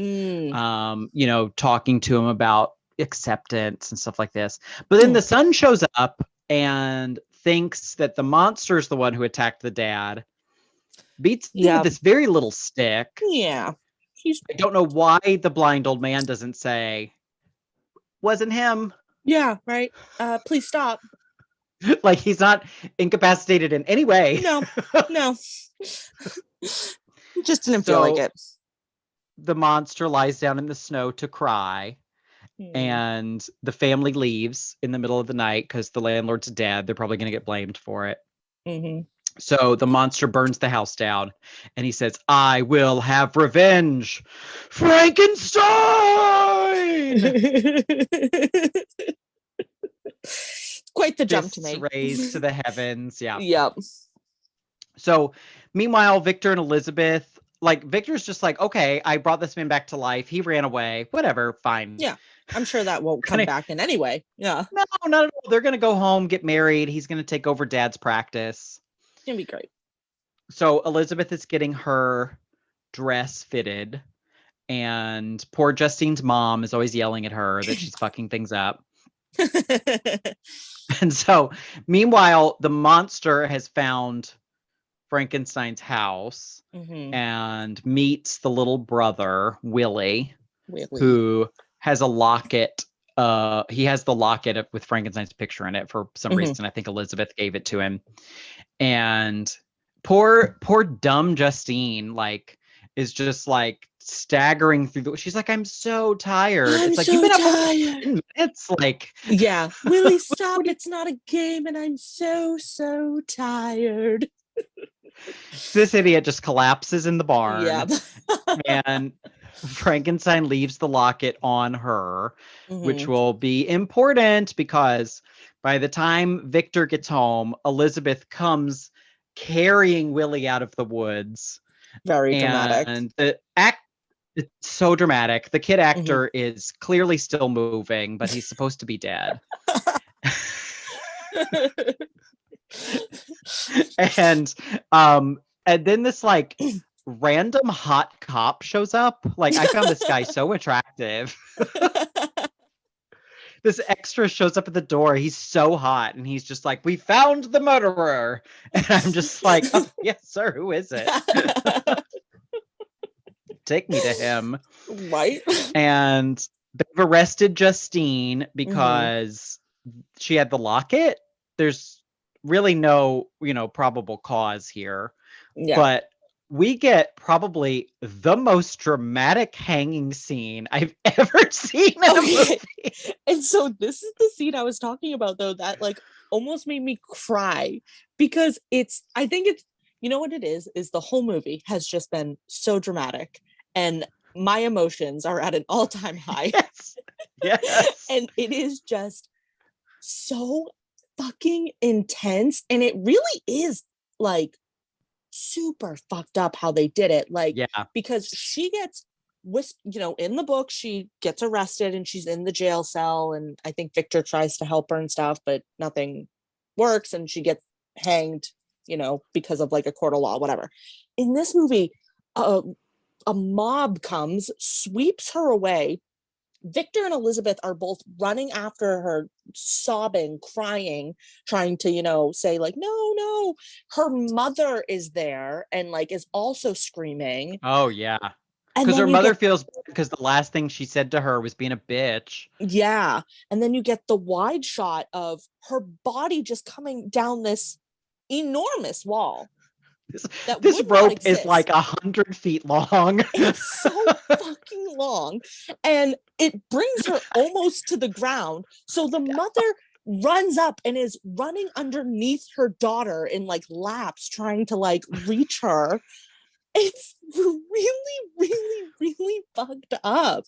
talking to him about acceptance and stuff like this. But then the son shows up and thinks that the monster is the one who attacked the dad. Beats him with this very little stick. Yeah. I don't know why the blind old man doesn't say, wasn't him. Yeah, right. Please stop. Like he's not incapacitated in any way. No. Just didn't feel like it. The monster lies down in the snow to cry. And the family leaves in the middle of the night because the landlord's dead. They're probably going to get blamed for it. Mm-hmm. So the monster burns the house down and he says, I will have revenge. Frankenstein! Quite the jump to make. Raised to the heavens. Yeah. Yep. So meanwhile, Victor and Elizabeth, like Victor's just like, okay, I brought this man back to life. He ran away. Whatever. Fine. Yeah. I'm sure that won't come back in any way. Yeah. No, not at all. They're going to go home, get married. He's going to take over dad's practice. It's going to be great. So Elizabeth is getting her dress fitted, and poor Justine's mom is always yelling at her that she's fucking things up. And so meanwhile, the monster has found Frankenstein's house and meets the little brother, Willie, who has a locket. He has the locket with Frankenstein's picture in it for some reason. I think Elizabeth gave it to him. And poor dumb Justine is just staggering through she's like, I'm so tired. It's like, you've been up for 10 minutes. Yeah. Willie, stop. It's not a game and I'm so tired. This idiot just collapses in the barn. Yeah. And Frankenstein leaves the locket on her, which will be important because by the time Victor gets home, Elizabeth comes carrying Willie out of the woods. Very dramatic. And it's so dramatic. The kid actor is clearly still moving, but he's supposed to be dead. And then this random hot cop shows up. I found this guy so attractive. This extra shows up at the door. He's so hot, and he's just like, we found the murderer. And I'm just like, oh, yes, sir, who is it? Take me to him. Right. And they've arrested Justine because she had the locket. There's really no, probable cause here. Yeah. But we get probably the most dramatic hanging scene I've ever seen in a movie. And so this is the scene I was talking about, though, that like almost made me cry, because I think it's, you know what it is the whole movie has just been so dramatic, and my emotions are at an all-time high. Yes. And it is just so fucking intense, and it really is like super fucked up how they did it, like, Yeah. because she gets in the book she gets arrested and she's in the jail cell, and I think Victor tries to help her and stuff, but nothing works, and she gets hanged, because of like a court of law, whatever. In this movie, a mob comes, sweeps her away. Victor and Elizabeth are both running after her, sobbing, crying, trying to, say like, no, no. Her mother is there and like is also screaming. Oh yeah. And Because then her mother feels, because the last thing she said to her was being a bitch. Yeah. And then you get the wide shot of her body just coming down this enormous wall. This rope is like 100 feet long. It's so fucking long. And it brings her almost to the ground. So the mother runs up and is running underneath her daughter in like laps, trying to like reach her. It's really, really, really fucked up.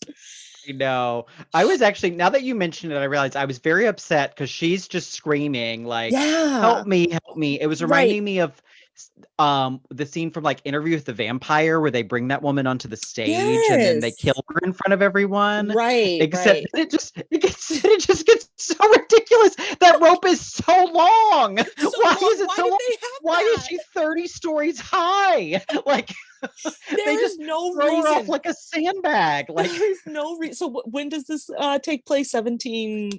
I know. I was actually, now that you mentioned it, I realized I was very upset because she's just screaming like, help me, help me. It was reminding me of the scene from like Interview with the Vampire, where they bring that woman onto the stage and then they kill her in front of everyone. Except it just gets so ridiculous. That rope is so long. Why is it so long? Why is she 30 stories high? Like, they just no throw reason. her off like a sandbag. Like, there's no reason. So when does this take place? 17.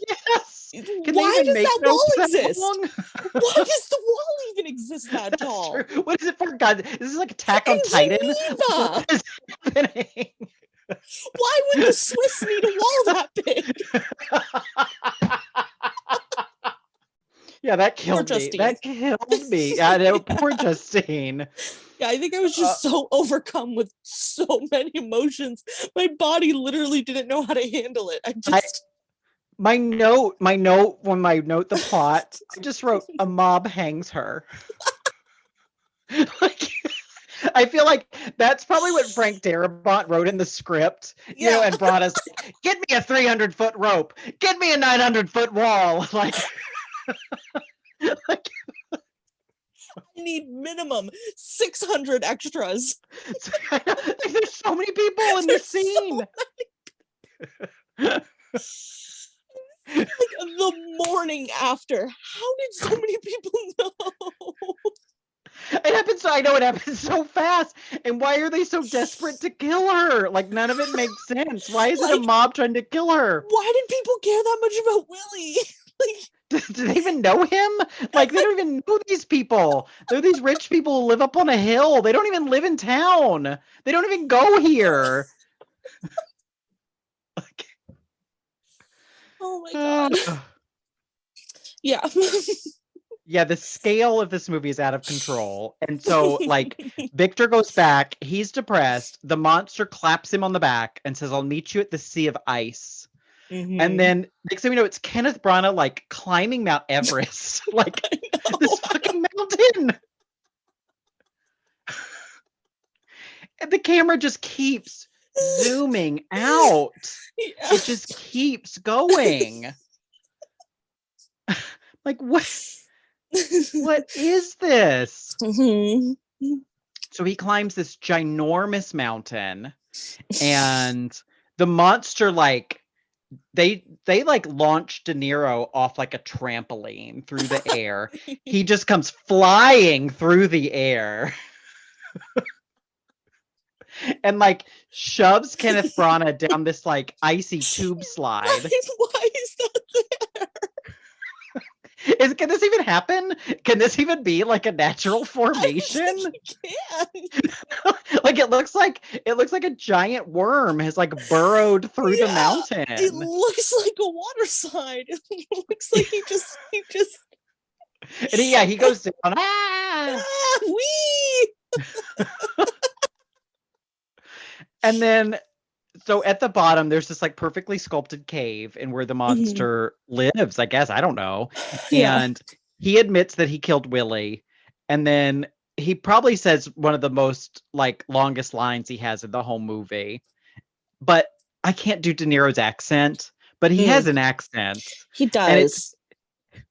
Yes. Why does that wall exist? Why does the wall even exist that tall? True. What is it for? God, this is like Attack on Titan. What is happening? Why would the Swiss need a wall that big? Yeah, that killed me. That killed me. I know, poor Justine. Yeah, I think I was just so overcome with so many emotions. My body literally didn't know how to handle it. My note, the plot, I just wrote, a mob hangs her. Like, I feel like that's probably what Frank Darabont wrote in the script, and brought us, get me a 300-foot rope, get me a 900-foot wall. Like, I need minimum 600 extras. There's so many people in the scene. Like the morning after. How did so many people know? I know it happens so fast. And why are they so desperate to kill her? Like, none of it makes sense. Why is it a mob trying to kill her? Why did people care that much about Willie? Do they even know him? Like, they don't even know these people. They're these rich people who live up on a hill. They don't even live in town. They don't even go here. Oh my God. Yeah. Yeah, the scale of this movie is out of control. And so, like, Victor goes back. He's depressed. The monster claps him on the back and says, I'll meet you at the Sea of Ice. Mm-hmm. And then, next thing we know, it's Kenneth Branagh, like, climbing Mount Everest. Like, this fucking mountain. And the camera just keeps zooming out. Yeah. It just keeps going. Like, what is this? Mm-hmm. So he climbs this ginormous mountain, and the monster, like, they like launch De Niro off like a trampoline through the air. He just comes flying through the air. And like shoves Kenneth Branagh down this like icy tube slide. Why is that there? Can this even happen? Can this even be like a natural I formation? think you can. Like it looks like a giant worm has like burrowed through the Yeah, mountain. it looks like a water slide. It looks like he just And he goes down. Ah! wee. And then so at the bottom there's this like perfectly sculpted cave and where the monster lives, I guess. I don't know. Yeah. And he admits that he killed Willie. And then he probably says one of the most like longest lines he has in the whole movie. But I can't do De Niro's accent, but he has an accent. He And it's does.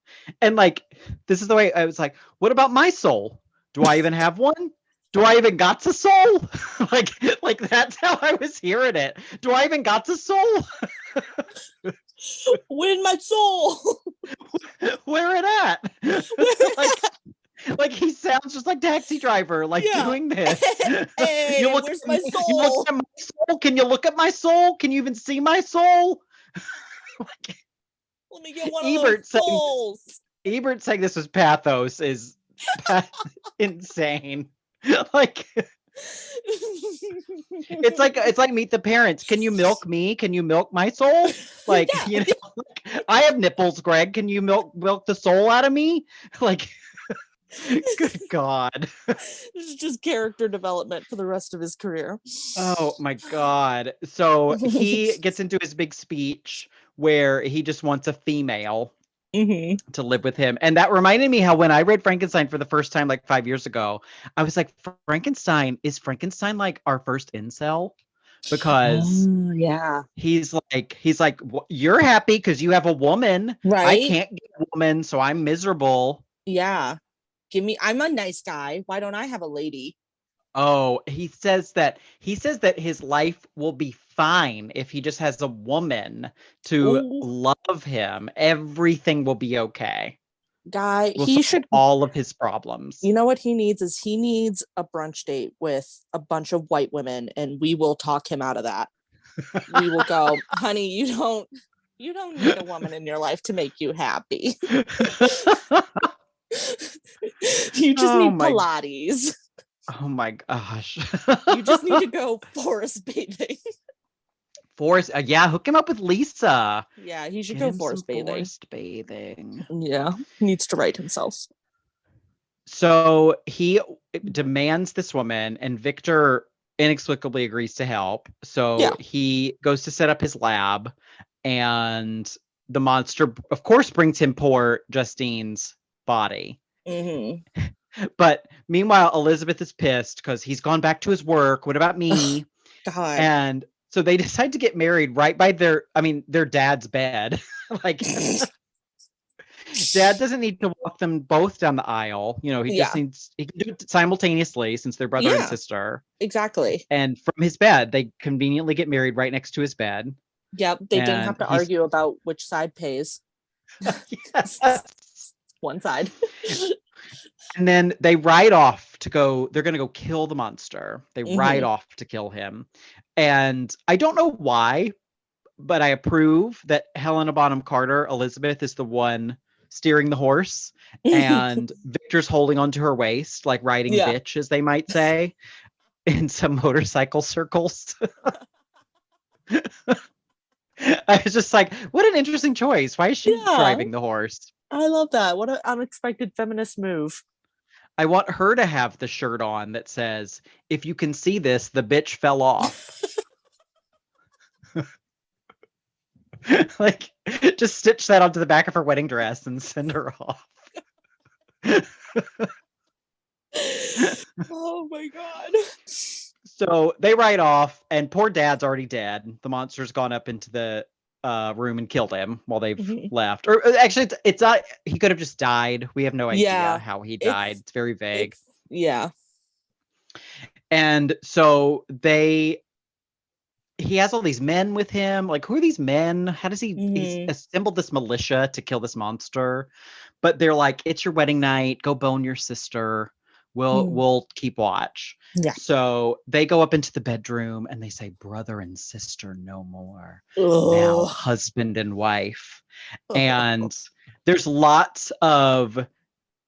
and like this is the way I was like, what about my soul? Do I even have one? Do I even got a soul? like that's how I was hearing it. Do I even got a soul? Win my soul. Where it at? like he sounds just like Taxi Driver, like doing this. Hey, you look where's at my me, soul? You look at my soul. Can you look at my soul? Can you even see my soul? Let me get one of those souls. Ebert saying this was pathos is insane. Like it's like Meet the Parents. Can you milk me? Can you milk my soul? Like like, I have nipples, Greg. Can you milk the soul out of me? Like good God. This is just character development for the rest of his career. Oh my God. So he gets into his big speech where he just wants a female to live with him. And that reminded me how when I read Frankenstein for the first time like 5 years ago, I was like, is Frankenstein like our first incel? Because he's like, you're happy because you have a woman. Right. I can't get a woman, so I'm miserable. Yeah. I'm a nice guy. Why don't I have a lady? Oh, he says that his life will be fine if he just has a woman to love him. Everything will be okay. Guy, We'll he solve should all of his problems. You know what he needs is he needs a brunch date with a bunch of white women, and we will talk him out of that. We will go, honey, you don't need a woman in your life to make you happy. You just need Pilates. Oh my gosh. You just need to go forest bathing. Hook him up with Lisa. Yeah, he should go forest bathing. Yeah, he needs to write himself. So he demands this woman, and Victor inexplicably agrees to help. So he goes to set up his lab, and the monster, of course, brings him poor Justine's body. But meanwhile, Elizabeth is pissed because he's gone back to his work. What about me? God. And so they decide to get married right by their dad's bed. Like Dad doesn't need to walk them both down the aisle. He just he can do it simultaneously since they're brother and sister. Exactly. And from his bed, they conveniently get married right next to his bed. Yep. They didn't have to argue about which side pays. Yes. One side. And then they ride off to go. They're going to go kill the monster. They ride off to kill him. And I don't know why, but I approve that Helena Bonham Carter, Elizabeth, is the one steering the horse. And Victor's holding onto her waist, like riding bitch, as they might say, in some motorcycle circles. I was just like, what an interesting choice. Why is she driving the horse? I love that. What an unexpected feminist move. I want her to have the shirt on that says, if you can see this, the bitch fell off. Like, just stitch that onto the back of her wedding dress and send her off. Oh my God. So they ride off, and poor Dad's already dead. The monster's gone up into the room and killed him while they've left. Or actually, it's not. He could have just died. We have no idea how he died. It's very vague. And so he has all these men with him. Like, who are these men? How does he's assembled this militia to kill this monster? But they're like, it's your wedding night. Go bone your sister. We'll keep watch. Yeah. So they go up into the bedroom and they say, brother and sister no more. Now husband and wife. And There's lots of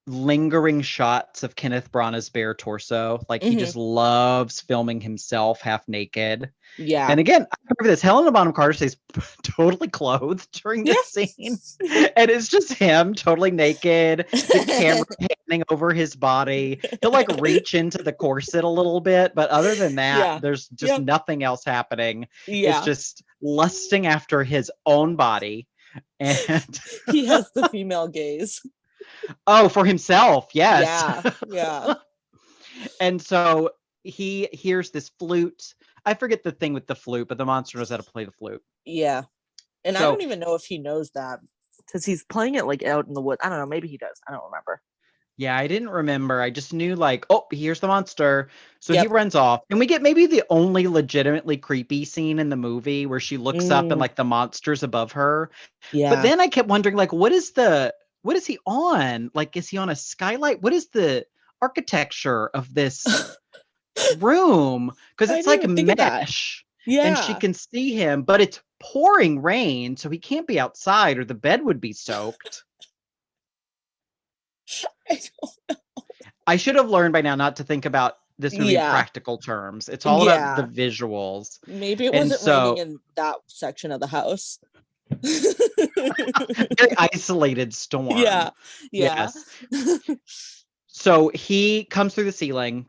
lingering shots of Kenneth Branagh's bare torso. Like he just loves filming himself half naked. Yeah. And again, I remember this. Helena Bonham Carter stays totally clothed during this scene. And it's just him totally naked, the camera panning over his body. He'll like reach into the corset a little bit, but other than that, there's just nothing else happening. It's just lusting after his own body. And he has the female gaze. Oh, for himself, yes. Yeah. And so he hears this flute. I forget the thing with the flute, but the monster knows how to play the flute. Yeah. And I don't even know if he knows that because he's playing it like out in the woods. I don't know. Maybe he does. I don't remember. Yeah, I didn't remember. I just knew like, oh, here's the monster. So he runs off. And we get maybe the only legitimately creepy scene in the movie where she looks up and like the monster's above her. Yeah. But then I kept wondering like, what is he on? Like, is he on a skylight? What is the architecture of this room? Because it's like mesh. Yeah. And she can see him, but it's pouring rain, so he can't be outside or the bed would be soaked. I don't know. I should have learned by now not to think about this movie in practical terms. It's all about the visuals. Maybe it wasn't raining in that section of the house. Very isolated storm. Yeah. Yes. So he comes through the ceiling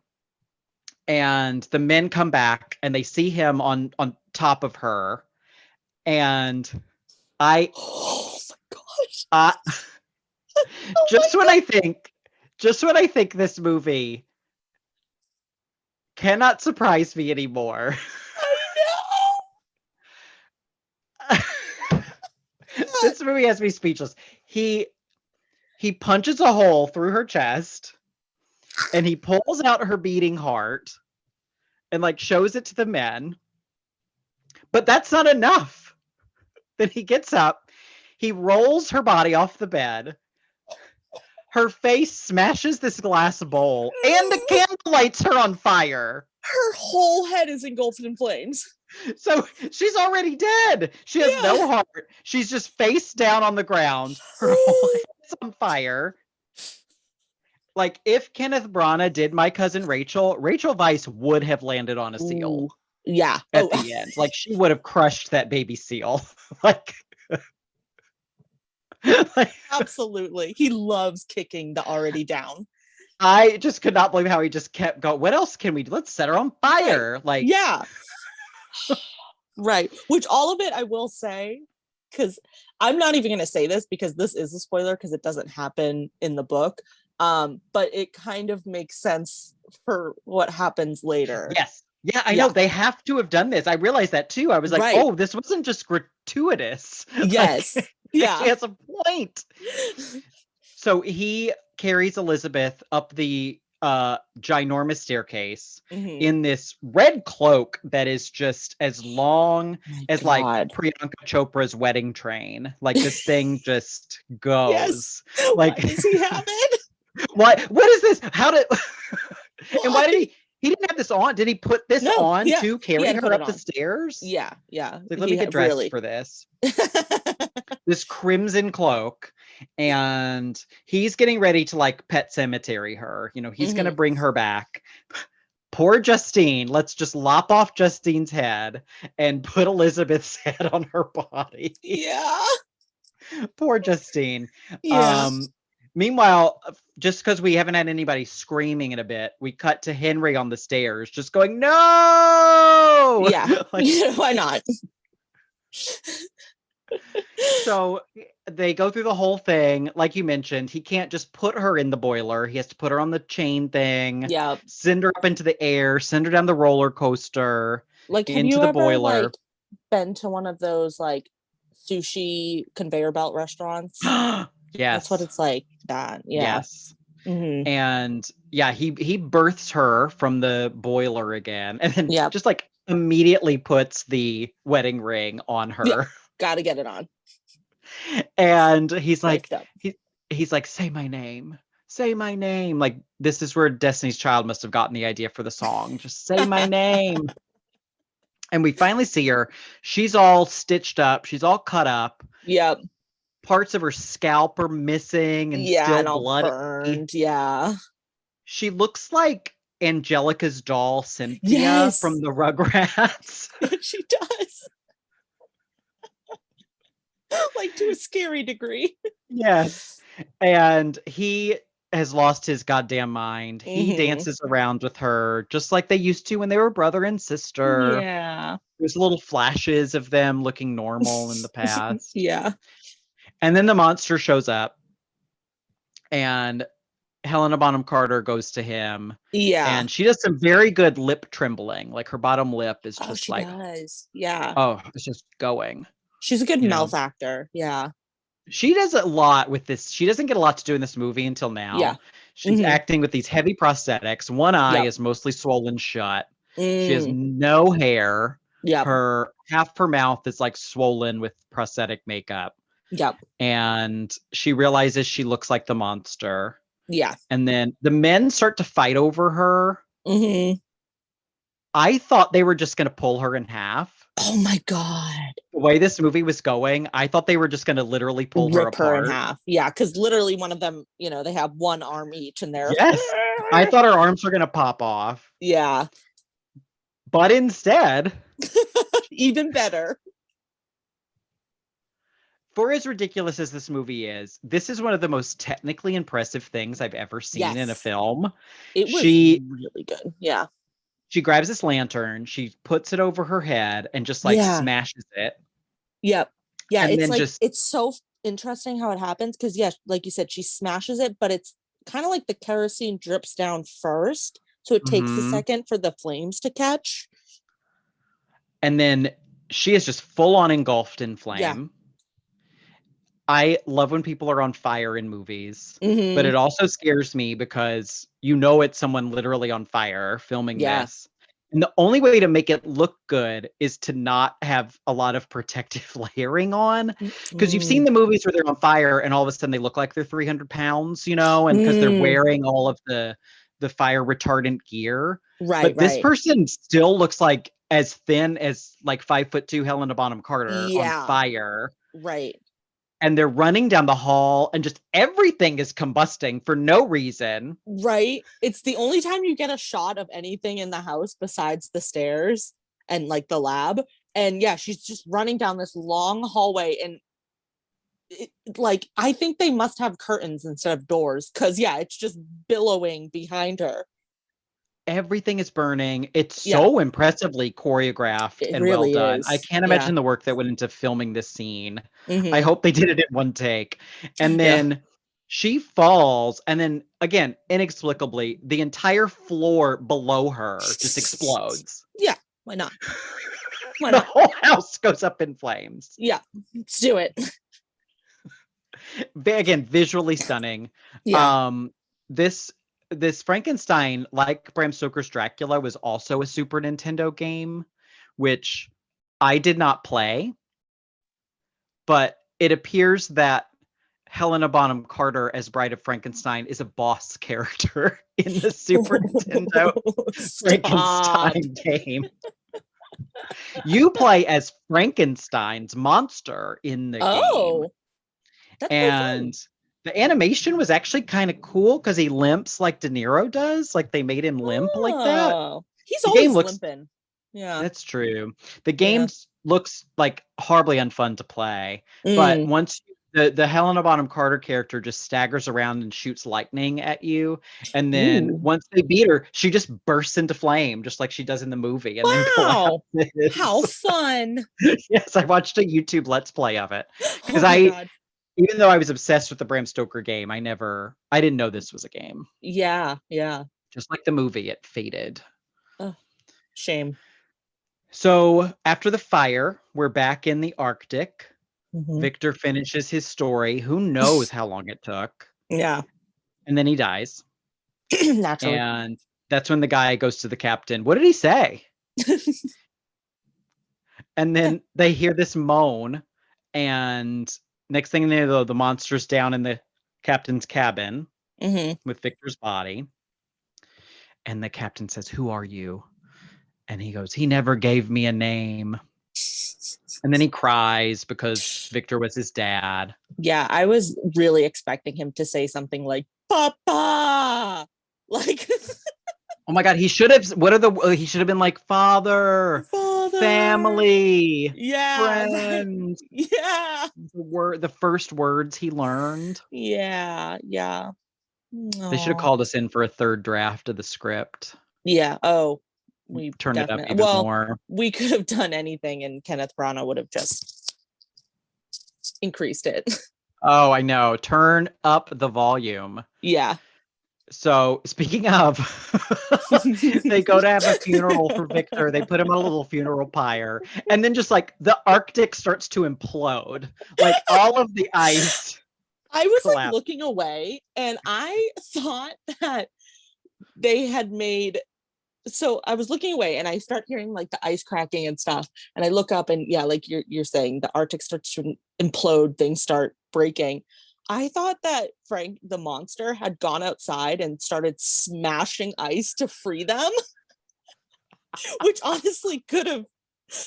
and the men come back and they see him on top of her. And oh my gosh. Just when I think this movie cannot surprise me anymore. I know. This movie has me speechless. He punches a hole through her chest and he pulls out her beating heart and like shows it to the men. But that's not enough. Then he gets up, he rolls her body off the bed. Her face smashes this glass bowl and the candle lights her on fire. Her whole head is engulfed in flames. So she's already dead. She has no heart. She's just face down on the ground. Her whole head's on fire. Like if Kenneth Branagh did My Cousin Rachel Weisz would have landed on a seal. Ooh, yeah. At the end. Like she would have crushed that baby seal. Like absolutely. He loves kicking the already down. I just could not believe how he just kept going. What else can we do? Let's set her on fire. Right. Like, yeah. Right. Which all of it, I will say, because I'm not even going to say this because this is a spoiler because it doesn't happen in the book. But it kind of makes sense for what happens later. Yes. Yeah, I know. They have to have done this. I realized that too. I was like, oh, this wasn't just gratuitous. Yes. Like, yeah. She has a point. So he carries Elizabeth up the ginormous staircase in this red cloak that is just as long as like Priyanka Chopra's wedding train. Like this thing just goes. Yes. Like, why does he have it? What is this? How did and why did he didn't have this on? Did he put this on to carry her up the stairs? Yeah. Like, let me get dressed for this. This crimson cloak, and he's getting ready to like pet cemetery her. You know, he's gonna bring her back. Poor Justine. Let's just lop off Justine's head and put Elizabeth's head on her body. Yeah. Poor Justine. Yeah. Meanwhile, just because we haven't had anybody screaming in a bit, we cut to Henry on the stairs just going, no! Yeah. Like, why not? So they go through the whole thing. Like you mentioned, he can't just put her in the boiler. He has to put her on the chain thing. Yeah. Send her up into the air. Send her down the roller coaster. Like, have into you the ever boiler. like been to one of those like sushi conveyor belt restaurants? Yes. That's what it's like. That. Yeah. Yes. And yeah, he births her from the boiler again, and then just like immediately puts the wedding ring on her. Yeah. Gotta get it on. And he's like, he's like, say my name. Say my name. Like, this is where Destiny's Child must have gotten the idea for the song. Just say my name. And we finally see her. She's all stitched up. She's all cut up. Yep. parts of her scalp are missing and Yeah, still and all bloody. burned. Yeah. She looks like Angelica's doll, Cynthia, Yes. from the Rugrats. She does. Like to a scary degree. Yes. And he has lost his goddamn mind. He Hmm. dances around with her just like they used to when they were brother and sister. Yeah. There's little flashes of them looking normal in the past. Yeah. And then the monster shows up, and Helena Bonham Carter goes to him, Yeah. and she does some very good lip trembling. Like her bottom lip is Oh, just she like, does. Yeah. oh, it's just going, She's a good you know. mouth actor. Yeah. She does a lot with this. She doesn't get a lot to do in this movie until Yeah. now. She's Hmm. acting with these heavy prosthetics. One eye Yep. is mostly swollen shut. She has Mm. no hair. Yep. Her half her mouth is like swollen with prosthetic makeup. Yep. And she realizes she looks like the monster. Yeah. And then the men start to fight over her. Hmm. I thought they were just going to pull her in half. Oh my God. The way this movie was going, I thought they were just going to literally pull her Rip her in apart. half. Yeah. Cause literally one of them, they have one arm each and they're Yes. I thought her arms were going to pop off. yeah. But instead, Even better. for as ridiculous as this movie is, this is one of the most technically impressive things I've ever seen in a Yes. film. It was She really good. Yeah. she grabs this lantern, she puts it over her head and just like Yeah. smashes it. Yep. Yeah. And It's then like, just it's so interesting how it happens. Cause yeah, like you said, she smashes it, but it's kind of like the kerosene drips down first. So it takes a mhm. second for the flames to catch. And then she is just full on engulfed in Yeah. flame. I love when people are on fire in movies, but Hmm. it also scares me because it's someone literally on fire filming Yeah. this. And the only way to make it look good is to not have a lot of protective layering on. Because you've seen Mm. the movies where they're on fire and all of a sudden they look like they're 300 pounds, and because they're Mm. wearing all of the fire retardant gear. Right. But this Right. person still looks like as thin as like 5'2" Helena Bonham Carter on Yeah. fire. Right. And they're running down the hall and just everything is combusting for no reason. Right. It's the only time you get a shot of anything in the house besides the stairs and like the lab. And yeah, she's just running down this long hallway and like I think they must have curtains instead of doors because yeah, it's just billowing behind her. Everything is burning. It's Yeah, so impressively choreographed it and well really done. I is. can't Yeah. imagine the work that went into filming this scene. I Hmm. hope they did it in one take. And Yeah. then she falls, and then again, inexplicably, the entire floor below her just explodes. Yeah. Why not? Why The not? whole house goes up in flames. Yeah. Let's do it. Again, visually stunning. Yeah. Um, this Frankenstein, like Bram Stoker's Dracula, was also a Super Nintendo game, which I did not play, but it appears that Helena Bonham Carter as Bride of Frankenstein is a boss character in the Super Nintendo Stop. Frankenstein game. You play as Frankenstein's monster in the game. Oh, that's so fun. And the animation was actually kind of cool because he limps like De Niro does. Like they made him limp like that. Oh, he's The game always looks, limping. Yeah. that's true. The Yeah. game looks like horribly unfun to play. But Mm. once the Helena Bonham Carter character just staggers around and shoots lightning at you. And then Ooh. once they beat her, she just bursts into flame, just like she does in the movie, and then Wow. How collapses. fun. Yes, I watched a YouTube Let's Play of it because Oh my God. even though I was obsessed with the Bram Stoker game, I didn't know this was a game. Yeah. Yeah. Just like the movie, it faded. Oh, shame. So after the fire, we're back in the Arctic. Mhm. Victor finishes his story. Who knows how long it took? Yeah. And then he dies. Naturally. And that's when the guy goes to the captain. What did he say? And then they hear this moan. And next thing they know, the monster's down in the captain's cabin Mhm. with Victor's body. And the captain says, "Who are you?" And he goes, "He never gave me a name." And then he cries because Victor was his dad. Yeah, I was really expecting him to say something like "Papa," like Oh my God, he should have. He should have been like father, "Father." family, Yeah, right. friends. Yeah, The first words he learned. yeah, yeah. They should have Oh, called us in for a third draft of the script. yeah. Oh, we Turn it up definitely. even Well, more. we could have done anything, and Kenneth Branagh would have just increased it. Oh, I know. Turn up the volume. Yeah. So speaking of, they go to have a funeral for Victor. They put him on a little funeral pyre, and then just like the Arctic starts to implode, like all of the ice I was like collapse. looking away, and I thought that they had made. So I was looking away, and I start hearing like the ice cracking and stuff, and I look up, and yeah, like you're saying, the Arctic starts to implode, things start breaking. I thought that Frank the monster had gone outside and started smashing ice to free them, which honestly could have,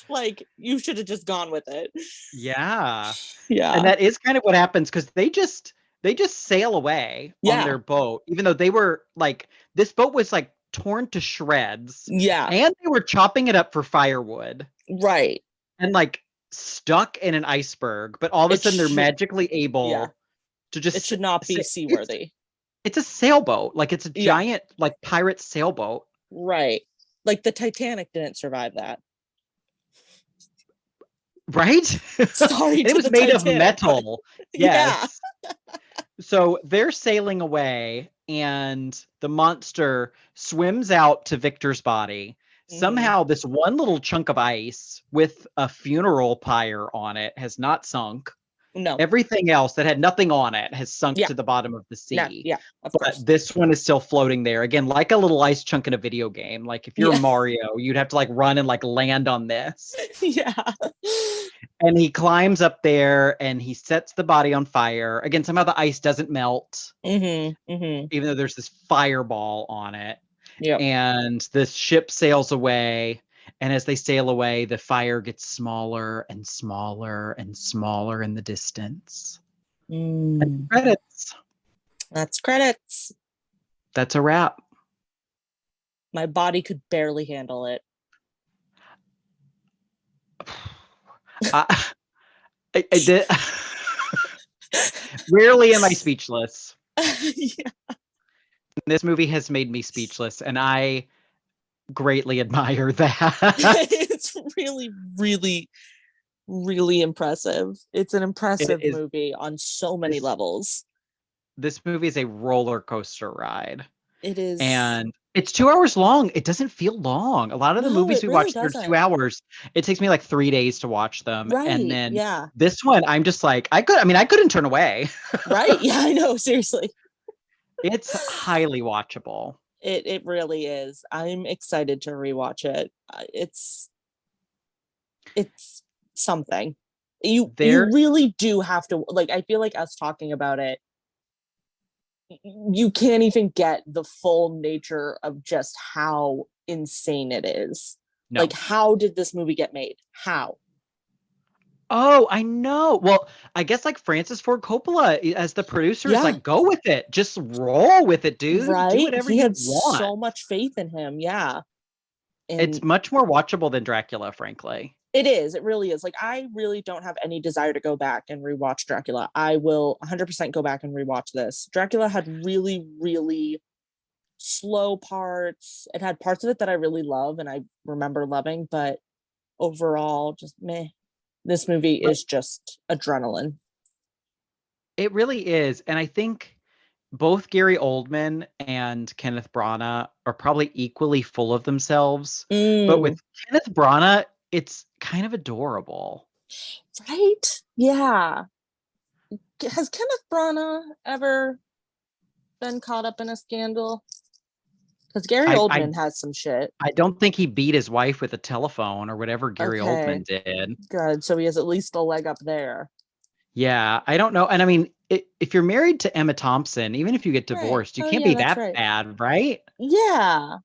like, you should have just gone with it. Yeah, and Yeah. that is kind of what happens because they just sail away on Yeah. their boat, even though they were like this boat was like torn to shreds, Yeah. and they were chopping it up for firewood. Right. And like stuck in an iceberg, but all of a It sudden they're should, magically yeah. able to It just should not be say it's seaworthy. it's a sailboat, like it's a Yeah. giant like pirate sailboat, Right. Like the Titanic didn't survive that. right? Sorry And it to was the made of Titanic, but metal. yeah. Yes. So they're sailing away, and the monster swims out to Victor's body. Hmm. Somehow, this one little chunk of ice with a funeral pyre on it has not sunk. No. Everything else that had nothing on it has sunk Yeah. to the bottom of the No. sea. Yeah. Of But course. this one is still floating there. Again, like a little ice chunk in a video game. Like if you're Yeah. Mario, you'd have to like run and like land on this. Yeah. And he climbs up there and he sets the body on fire. Again, somehow the ice doesn't melt, Hmm. Hmm. even though there's this fireball on it. Yep. And the ship sails away. And as they sail away, the fire gets smaller and smaller and smaller in the distance. And Mm. credits. That's credits. That's a wrap. My body could barely handle it. I, I did. Rarely am I speechless. Yeah. This movie has made me speechless, and I greatly admire that. It's really, really, really impressive. It's an It impressive is movie on so many this levels. this movie is a roller coaster ride, It is. and it's 2 hours long. It doesn't feel long. A lot of the No, movies it we really watch that are two doesn't. hours. It takes me like 3 days to watch them, and Right. then Yeah. this one, I'm just like, I couldn't turn away. Right. Yeah, I know. Seriously. It's highly watchable. It really is. I'm excited to rewatch it. It's something. You There really do have to, like, I feel like us talking about it, you can't even get the full nature of just how insane it is. no. Like, how did this movie get made? How? Oh, I know. Well, I guess like Francis Ford Coppola as the producer is Yeah, like, go with it. Just roll with it, dude. Do right. whatever He you had want. so much faith in him. Yeah. It's And much more watchable than Dracula, frankly. it is. It really is. Like, I really don't have any desire to go back and rewatch Dracula. I will 100% go back and rewatch this. Dracula had really, really slow parts. It had parts of it that I really love and I remember loving, but overall, just meh. This movie But is just adrenaline. it really is. And I think both Gary Oldman and Kenneth Branagh are probably equally full of themselves. But with Mm, Kenneth Branagh, it's kind of adorable. right? Yeah. Has Kenneth Branagh ever been caught up in a scandal? Because Gary I, I Oldman has some shit. I don't think he beat his wife with a telephone or whatever Gary Okay, Oldman did. good. So he has at least a leg up there. Yeah, I don't know. And I mean, if you're married to Emma Thompson, even if you get Right. divorced, you Oh can't yeah, be that's that right. bad, right? Yeah.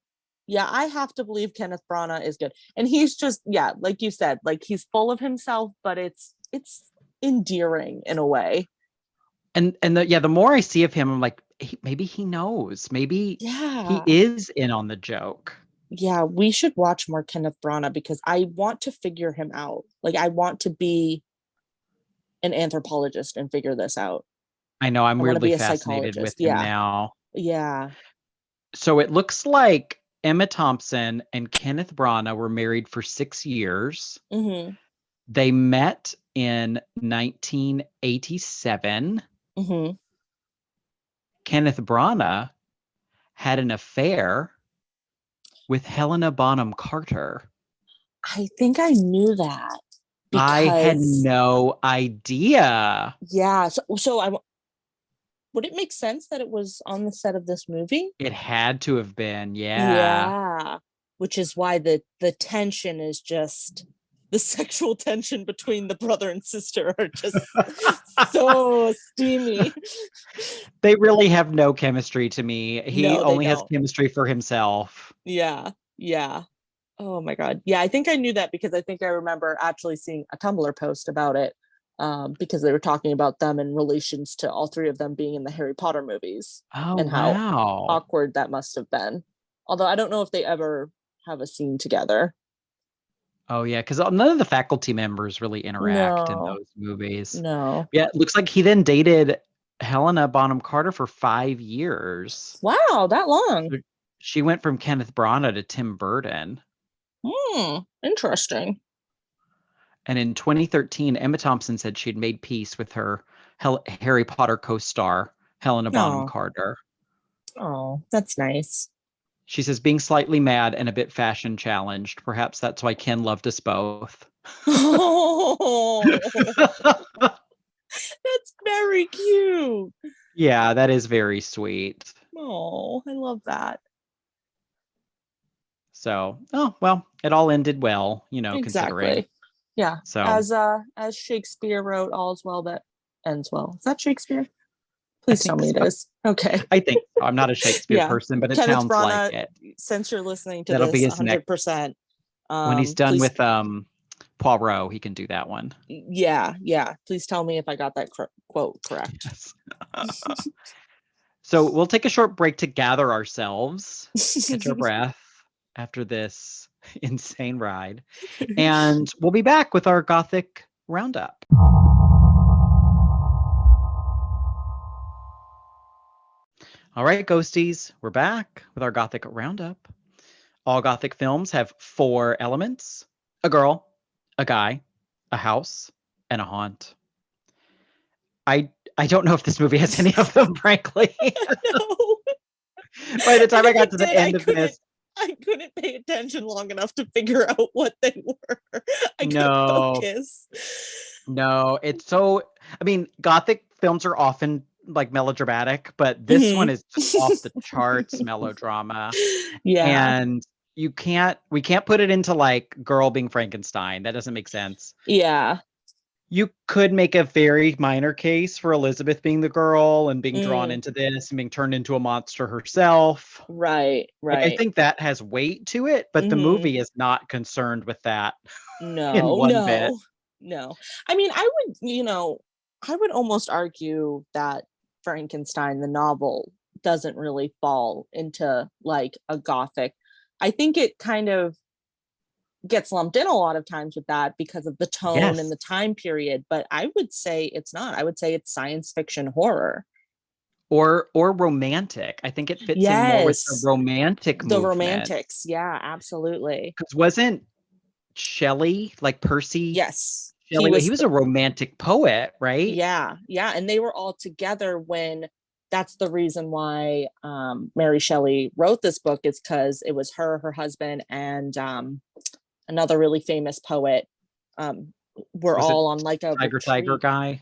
Yeah, I have to believe Kenneth Branagh is good. And he's just, yeah, like you said, like he's full of himself, but it's endearing in a way. And the more I see of him, I'm like, maybe he knows. Maybe he Yeah. is in on the joke. Yeah, we should watch more Kenneth Branagh because I want to figure him out. Like I want to be an anthropologist and figure this out. I know, I'm I want to weirdly be a fascinated with psychologist. him Yeah. now. Yeah. So it looks like Emma Thompson and Kenneth Branagh were married for 6 years. Mm-hmm. They met in 1987. Mm-hmm. Kenneth Branagh had an affair with Helena Bonham Carter. I think I knew that I had because no idea. yeah. So I would it make sense that it was on the set of this movie? It had to have been, yeah. Yeah. Which is why the tension is just the sexual tension between the brother and sister are just so steamy. They really have no chemistry to me. He No, they only has don't. chemistry for himself. Yeah. Yeah. Oh my God. Yeah, I think I knew that because I think I remember actually seeing a Tumblr post about it because they were talking about them in relations to all three of them being in the Harry Potter movies Oh, and how wow. awkward that must have been. Although I don't know if they ever have a scene together. Oh, yeah, because none of the faculty members really interact in No, those movies. no. Yeah, it looks like he then dated Helena Bonham Carter for 5 years. Wow, that long. So she went from Kenneth Branagh to Tim Burton. Interesting. And in 2013, Emma Thompson said she'd made peace with her Harry Potter co-star, Helena Bonham Oh, Carter. oh, that's nice. She says, being slightly mad and a bit fashion challenged. Perhaps that's why Ken loved us both. Oh, that's very cute. Yeah, that is very sweet. Oh, I love that. So, oh, well, it all ended well, considering. Exactly. Yeah. So, As Shakespeare wrote, all's well that ends well. Is that Shakespeare? I Please tell think me so. it is. Okay. I think so. I'm not a Shakespeare Yeah. person, but it Kenneth sounds like Branagh, it. since you're listening to That'll be this his next. 100%, When he's done please, with Poirot, he can do that one. yeah, yeah. Please tell me if I got that quote correct. Yes. So we'll take a short break to gather ourselves, catch our breath after this insane ride. And we'll be back with our Gothic Roundup. All right, ghosties, we're back with our Gothic Roundup. All Gothic films have 4 elements: a girl, a guy, a house, and a haunt. I don't know if this movie has any of them, frankly. No. By the time I got to the did, end of this, I couldn't pay attention long enough to figure out what they were. I couldn't no, focus. no, it's so. I mean, Gothic films are often like melodramatic, but this one Mhm. is just off the charts melodrama, Yeah. and we can't put it into like girl being Frankenstein. That doesn't make sense. Yeah. You could make a very minor case for Elizabeth being the girl and being drawn Mm, into this and being turned into a monster herself. right, Like, I right. think that has weight to it, but the Hmm. movie is not concerned with that in No, one bit. no, no. I mean, I would almost argue that Frankenstein, the novel, doesn't really fall into like a gothic. I think it kind of gets lumped in a lot of times with that because of the tone and Yes. the time period, but I would say it's not. I would say it's science fiction horror. Or romantic. I think it fits in more with the Yes, romantic the movement. romantics. Yeah, absolutely. Because wasn't Shelley, like Percy Yes, he Shelley, he was. was a romantic poet, right? Yeah, yeah, and they were all together when. That's the reason why Mary Shelley wrote this book is because it was her, her husband, and another really famous poet. Were Was it all on like a Tiger retreat. guy?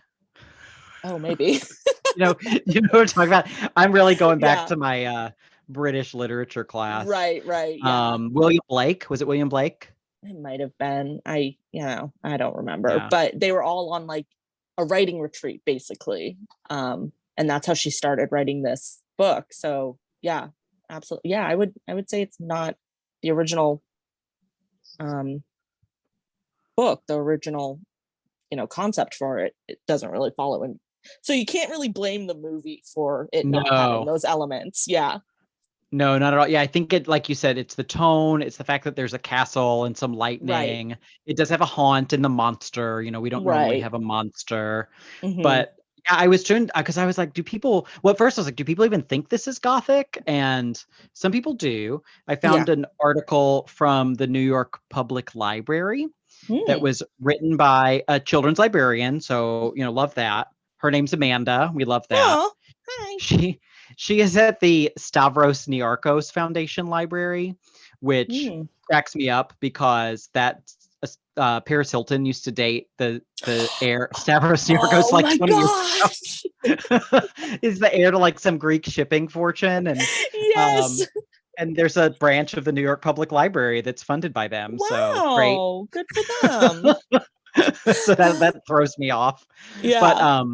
Oh, maybe. You know what I'm talking about? I'm really going back Yeah. to my British literature class. Right, right. Yeah. William Blake. Was it William Blake? It might have been. I don't remember. Yeah. But they were all on like a writing retreat, basically. And that's how she started writing this book. So yeah, absolutely. Yeah, I would say it's not the original book, the original, concept for it, it doesn't really follow. And so you can't really blame the movie for it not having No. those elements. Yeah. No, not at all. Yeah, I think it, like you said, it's the tone, it's the fact that there's a castle and some Right. lightning. It does have a haunt and the monster. We don't normally Right. have a monster. Hmm. But yeah, I was turned because I was like, do people, well, at first I was like, do people even think this is Gothic? And some people do. I Yeah. found an article from the New York Public Library that Hmm. was written by a children's librarian. So, love that. Her name's Amanda. We love that. Oh, hi. She she is at the Stavros Niarchos Foundation Library, which Hmm. cracks me up because Paris Hilton used to date the heir Stavros Niarchos Oh like my 20 years gosh. ago. Is the heir to like some Greek shipping fortune, Yes. and there's a branch of the New York Public Library that's funded by them. So great. Wow. Good for them. So that throws me off. But Yeah.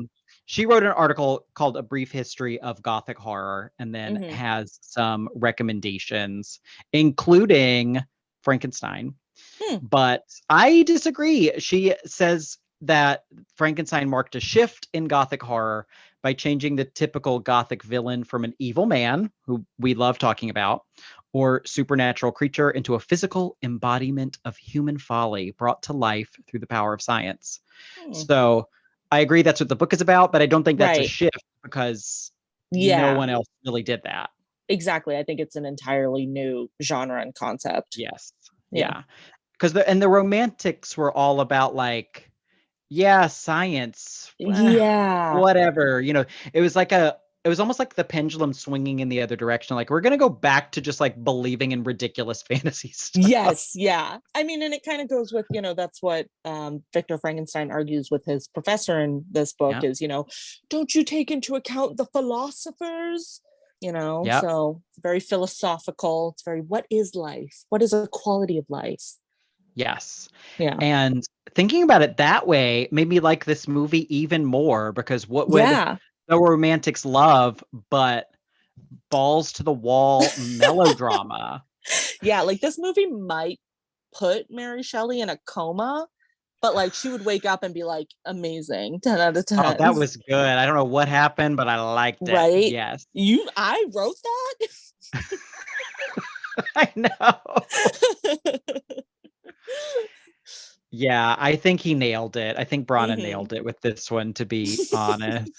she wrote an article called A Brief History of Gothic Horror and then Hmm. has some recommendations, including Frankenstein. Hmm. But I disagree. She says that Frankenstein marked a shift in Gothic horror by changing the typical Gothic villain from an evil man, who we love talking about, or supernatural creature into a physical embodiment of human folly brought to life through the power of science. Hmm. So I agree that's what the book is about, but I don't think that's a Right. shift because no Yeah. one else really did that. Exactly. I think it's an entirely new genre and concept. Yes. Yeah. Yeah. Because the romantics were all about like, yeah, science, Yeah. whatever. It was almost like the pendulum swinging in the other direction. Like we're gonna go back to just like believing in ridiculous fantasy stuff. Yes. Yeah. I mean, and it kind of goes with, that's what Victor Frankenstein argues with his professor in this book Yeah. is, don't you take into account the philosophers? Yeah. So it's very philosophical. It's very, what is life? What is a quality of life? Yes. Yeah. And thinking about it that way made me like this movie even more because what would Yeah. the romantics love but balls to the wall melodrama? Yeah. Like this movie might put Mary Shelley in a coma, but like she would wake up and be like, amazing, 10 out of Oh, 10. that was good. I don't know what happened, but I liked it. Right? Yes. I wrote I know. that. Yeah, I think he nailed it. I think Brana Hmm. nailed it with this one, to be honest.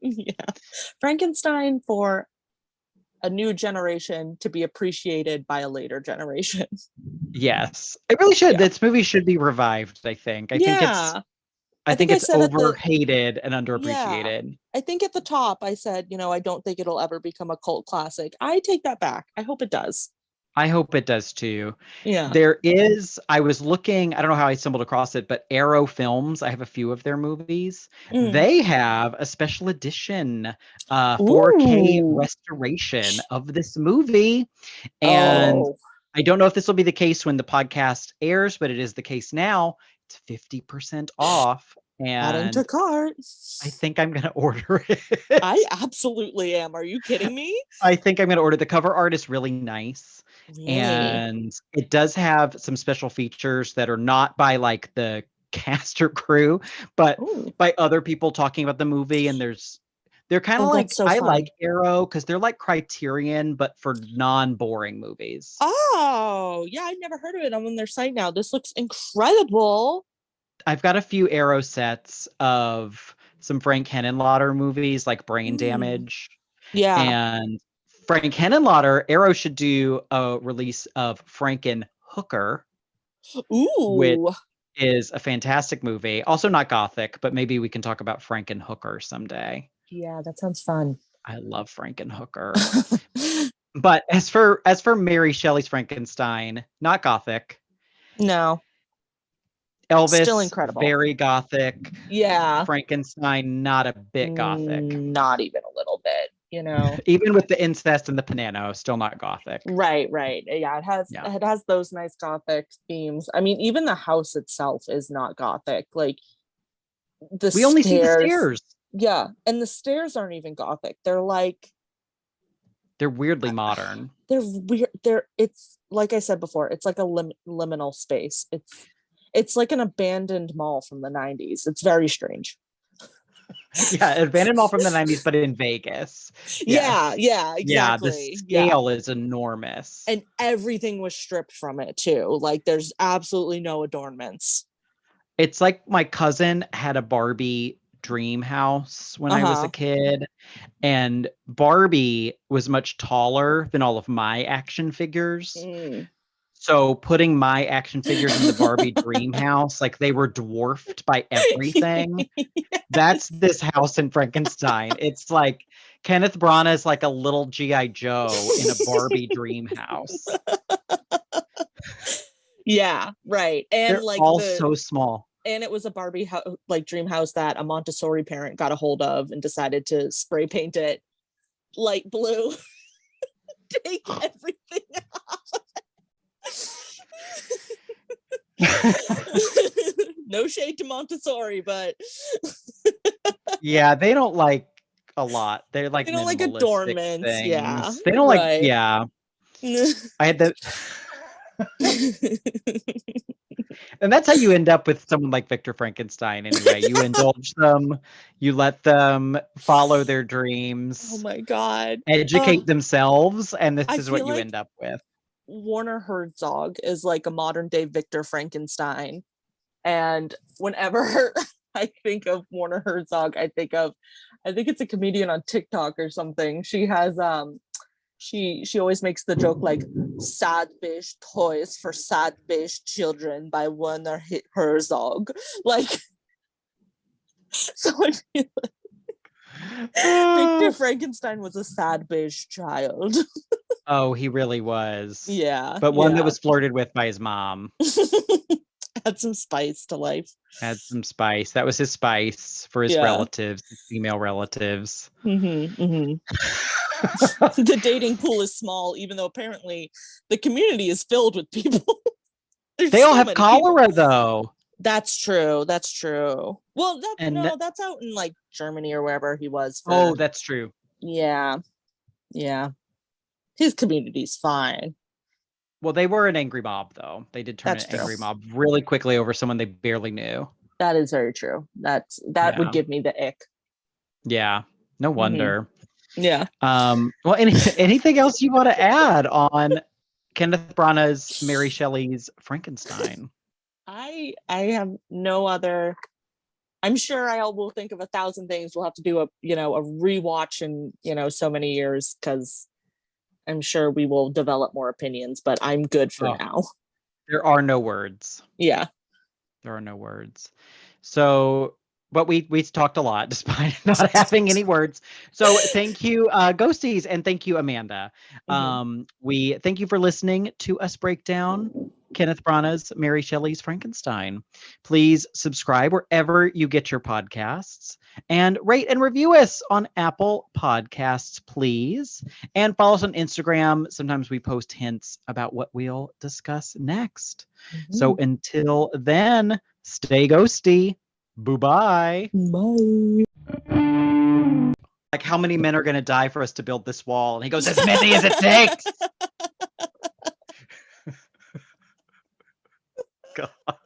Yeah. Frankenstein for a new generation to be appreciated by a later generation. Yes. It really should. Yeah. This movie should be revived, I think. Yeah. I I think think I it's said overhated and yeah. underappreciated. I think at the top I said, I don't think it'll ever become a cult classic. I take that back. I hope it does. I hope it does too. Yeah. I was looking, I don't know how I stumbled across it, but Arrow Films, I have a few of their movies. Mm. They have a special edition 4K Ooh. restoration of this movie. And Oh, I don't know if this will be the case when the podcast airs, but it is the case now. It's 50% off. adding to And cart. I think I'm going to order I it. absolutely am. Are you kidding me? I think I'm going to order. The cover art is really nice. Really? And it does have some special features that are not by like the cast or crew, but Ooh. by other people talking about the movie. And they're kind of Oh, like, that's so I fun. like Arrow because they're like Criterion, but for non-boring movies. Oh, yeah, I never heard of it. I'm on their site now. This looks incredible. I've got a few Arrow sets of some Frank Henenlotter movies like Brain Mm. Damage. Yeah. And Frank Henenlotter, Arrow should do a release of Franken Hooker, which Ooh. is a fantastic movie. Also not gothic, but maybe we can talk about Franken Hooker someday. Yeah, that sounds fun. I love Franken Hooker. But as for Mary Shelley's Frankenstein, not gothic. No, still Elvis, incredible. very gothic. Yeah. Frankenstein, not a bit gothic. Not even a little bit. Even with the incest and the piano, still not gothic. Right, right. Yeah, Yeah. it has those nice gothic themes. I mean, even the house itself is not gothic. Like the We only see the stairs. stairs. Yeah, and the stairs aren't even gothic. They're like They're weirdly modern. they're weird. It's like I said before, it's like a liminal space. It's like an abandoned mall from the 90s. It's very strange. Yeah, abandoned mall from the 90s, but in Vegas. Yeah, Yeah, the exactly. Yeah. scale is enormous. And everything was stripped from it too. Like there's absolutely no adornments. It's like my cousin had a Barbie dream house when I was a kid, and Barbie was much taller than all of my action figures. So putting my action figures in the Barbie dream house, like they were dwarfed by everything. That's this house in Frankenstein. It's like Kenneth Branagh is like a little G.I. Joe in a Barbie dream house. Yeah, right. And They're like all so small. And it was a Barbie like dream house that a Montessori parent got a hold of and decided to spray paint it light blue. Take everything off. No shade to Montessori, but yeah, they don't like a lot. They're like they don't like adornments. Things. Yeah, they don't like. Yeah, I had the. And that's how you end up with someone like Victor Frankenstein. Anyway, you indulge them, you let them follow their dreams. Oh my god! Educate themselves, and this is what you end up with. Werner Herzog is like a modern day Victor Frankenstein. And whenever I think of Werner Herzog, I think it's a comedian on TikTok or something. She has she always makes the joke like sad bitch toys for sad bitch children by Werner Herzog. Like so I feel like Victor Frankenstein was a sad bitch child. Oh, he really was. Yeah. But one that was flirted with by his mom. Add some spice to life. Add some spice. That was his spice for his relatives, his female relatives. The dating pool is small, even though apparently the community is filled with people. They all have cholera, though. That's true. Well, that's out in like Germany or wherever he was. Oh, that's true. Yeah. His community's fine. Well, they were an angry mob, though. They did turn an angry mob really quickly over someone they barely knew. That is very true. That would give me the ick. Yeah. No wonder. Yeah. Well, anything else you want to add on Kenneth Branagh's Mary Shelley's Frankenstein? I have no other. I'm sure I will think of 1,000 things. We'll have to do a rewatch in so many years, because I'm sure we will develop more opinions, but I'm good for now. There are no words. Yeah. There are no words. So, but we talked a lot despite not having any words. So thank you, Ghosties, and thank you, Amanda. We thank you for listening to us break down Kenneth Branagh's Mary Shelley's Frankenstein. Please subscribe wherever you get your podcasts, and rate and review us on Apple Podcasts, please. And follow us on Instagram. Sometimes we post hints about what we'll discuss next. So until then, stay ghosty. Bye-bye. Bye. Like, how many men are going to die for us to build this wall? And he goes, as many as it takes. God.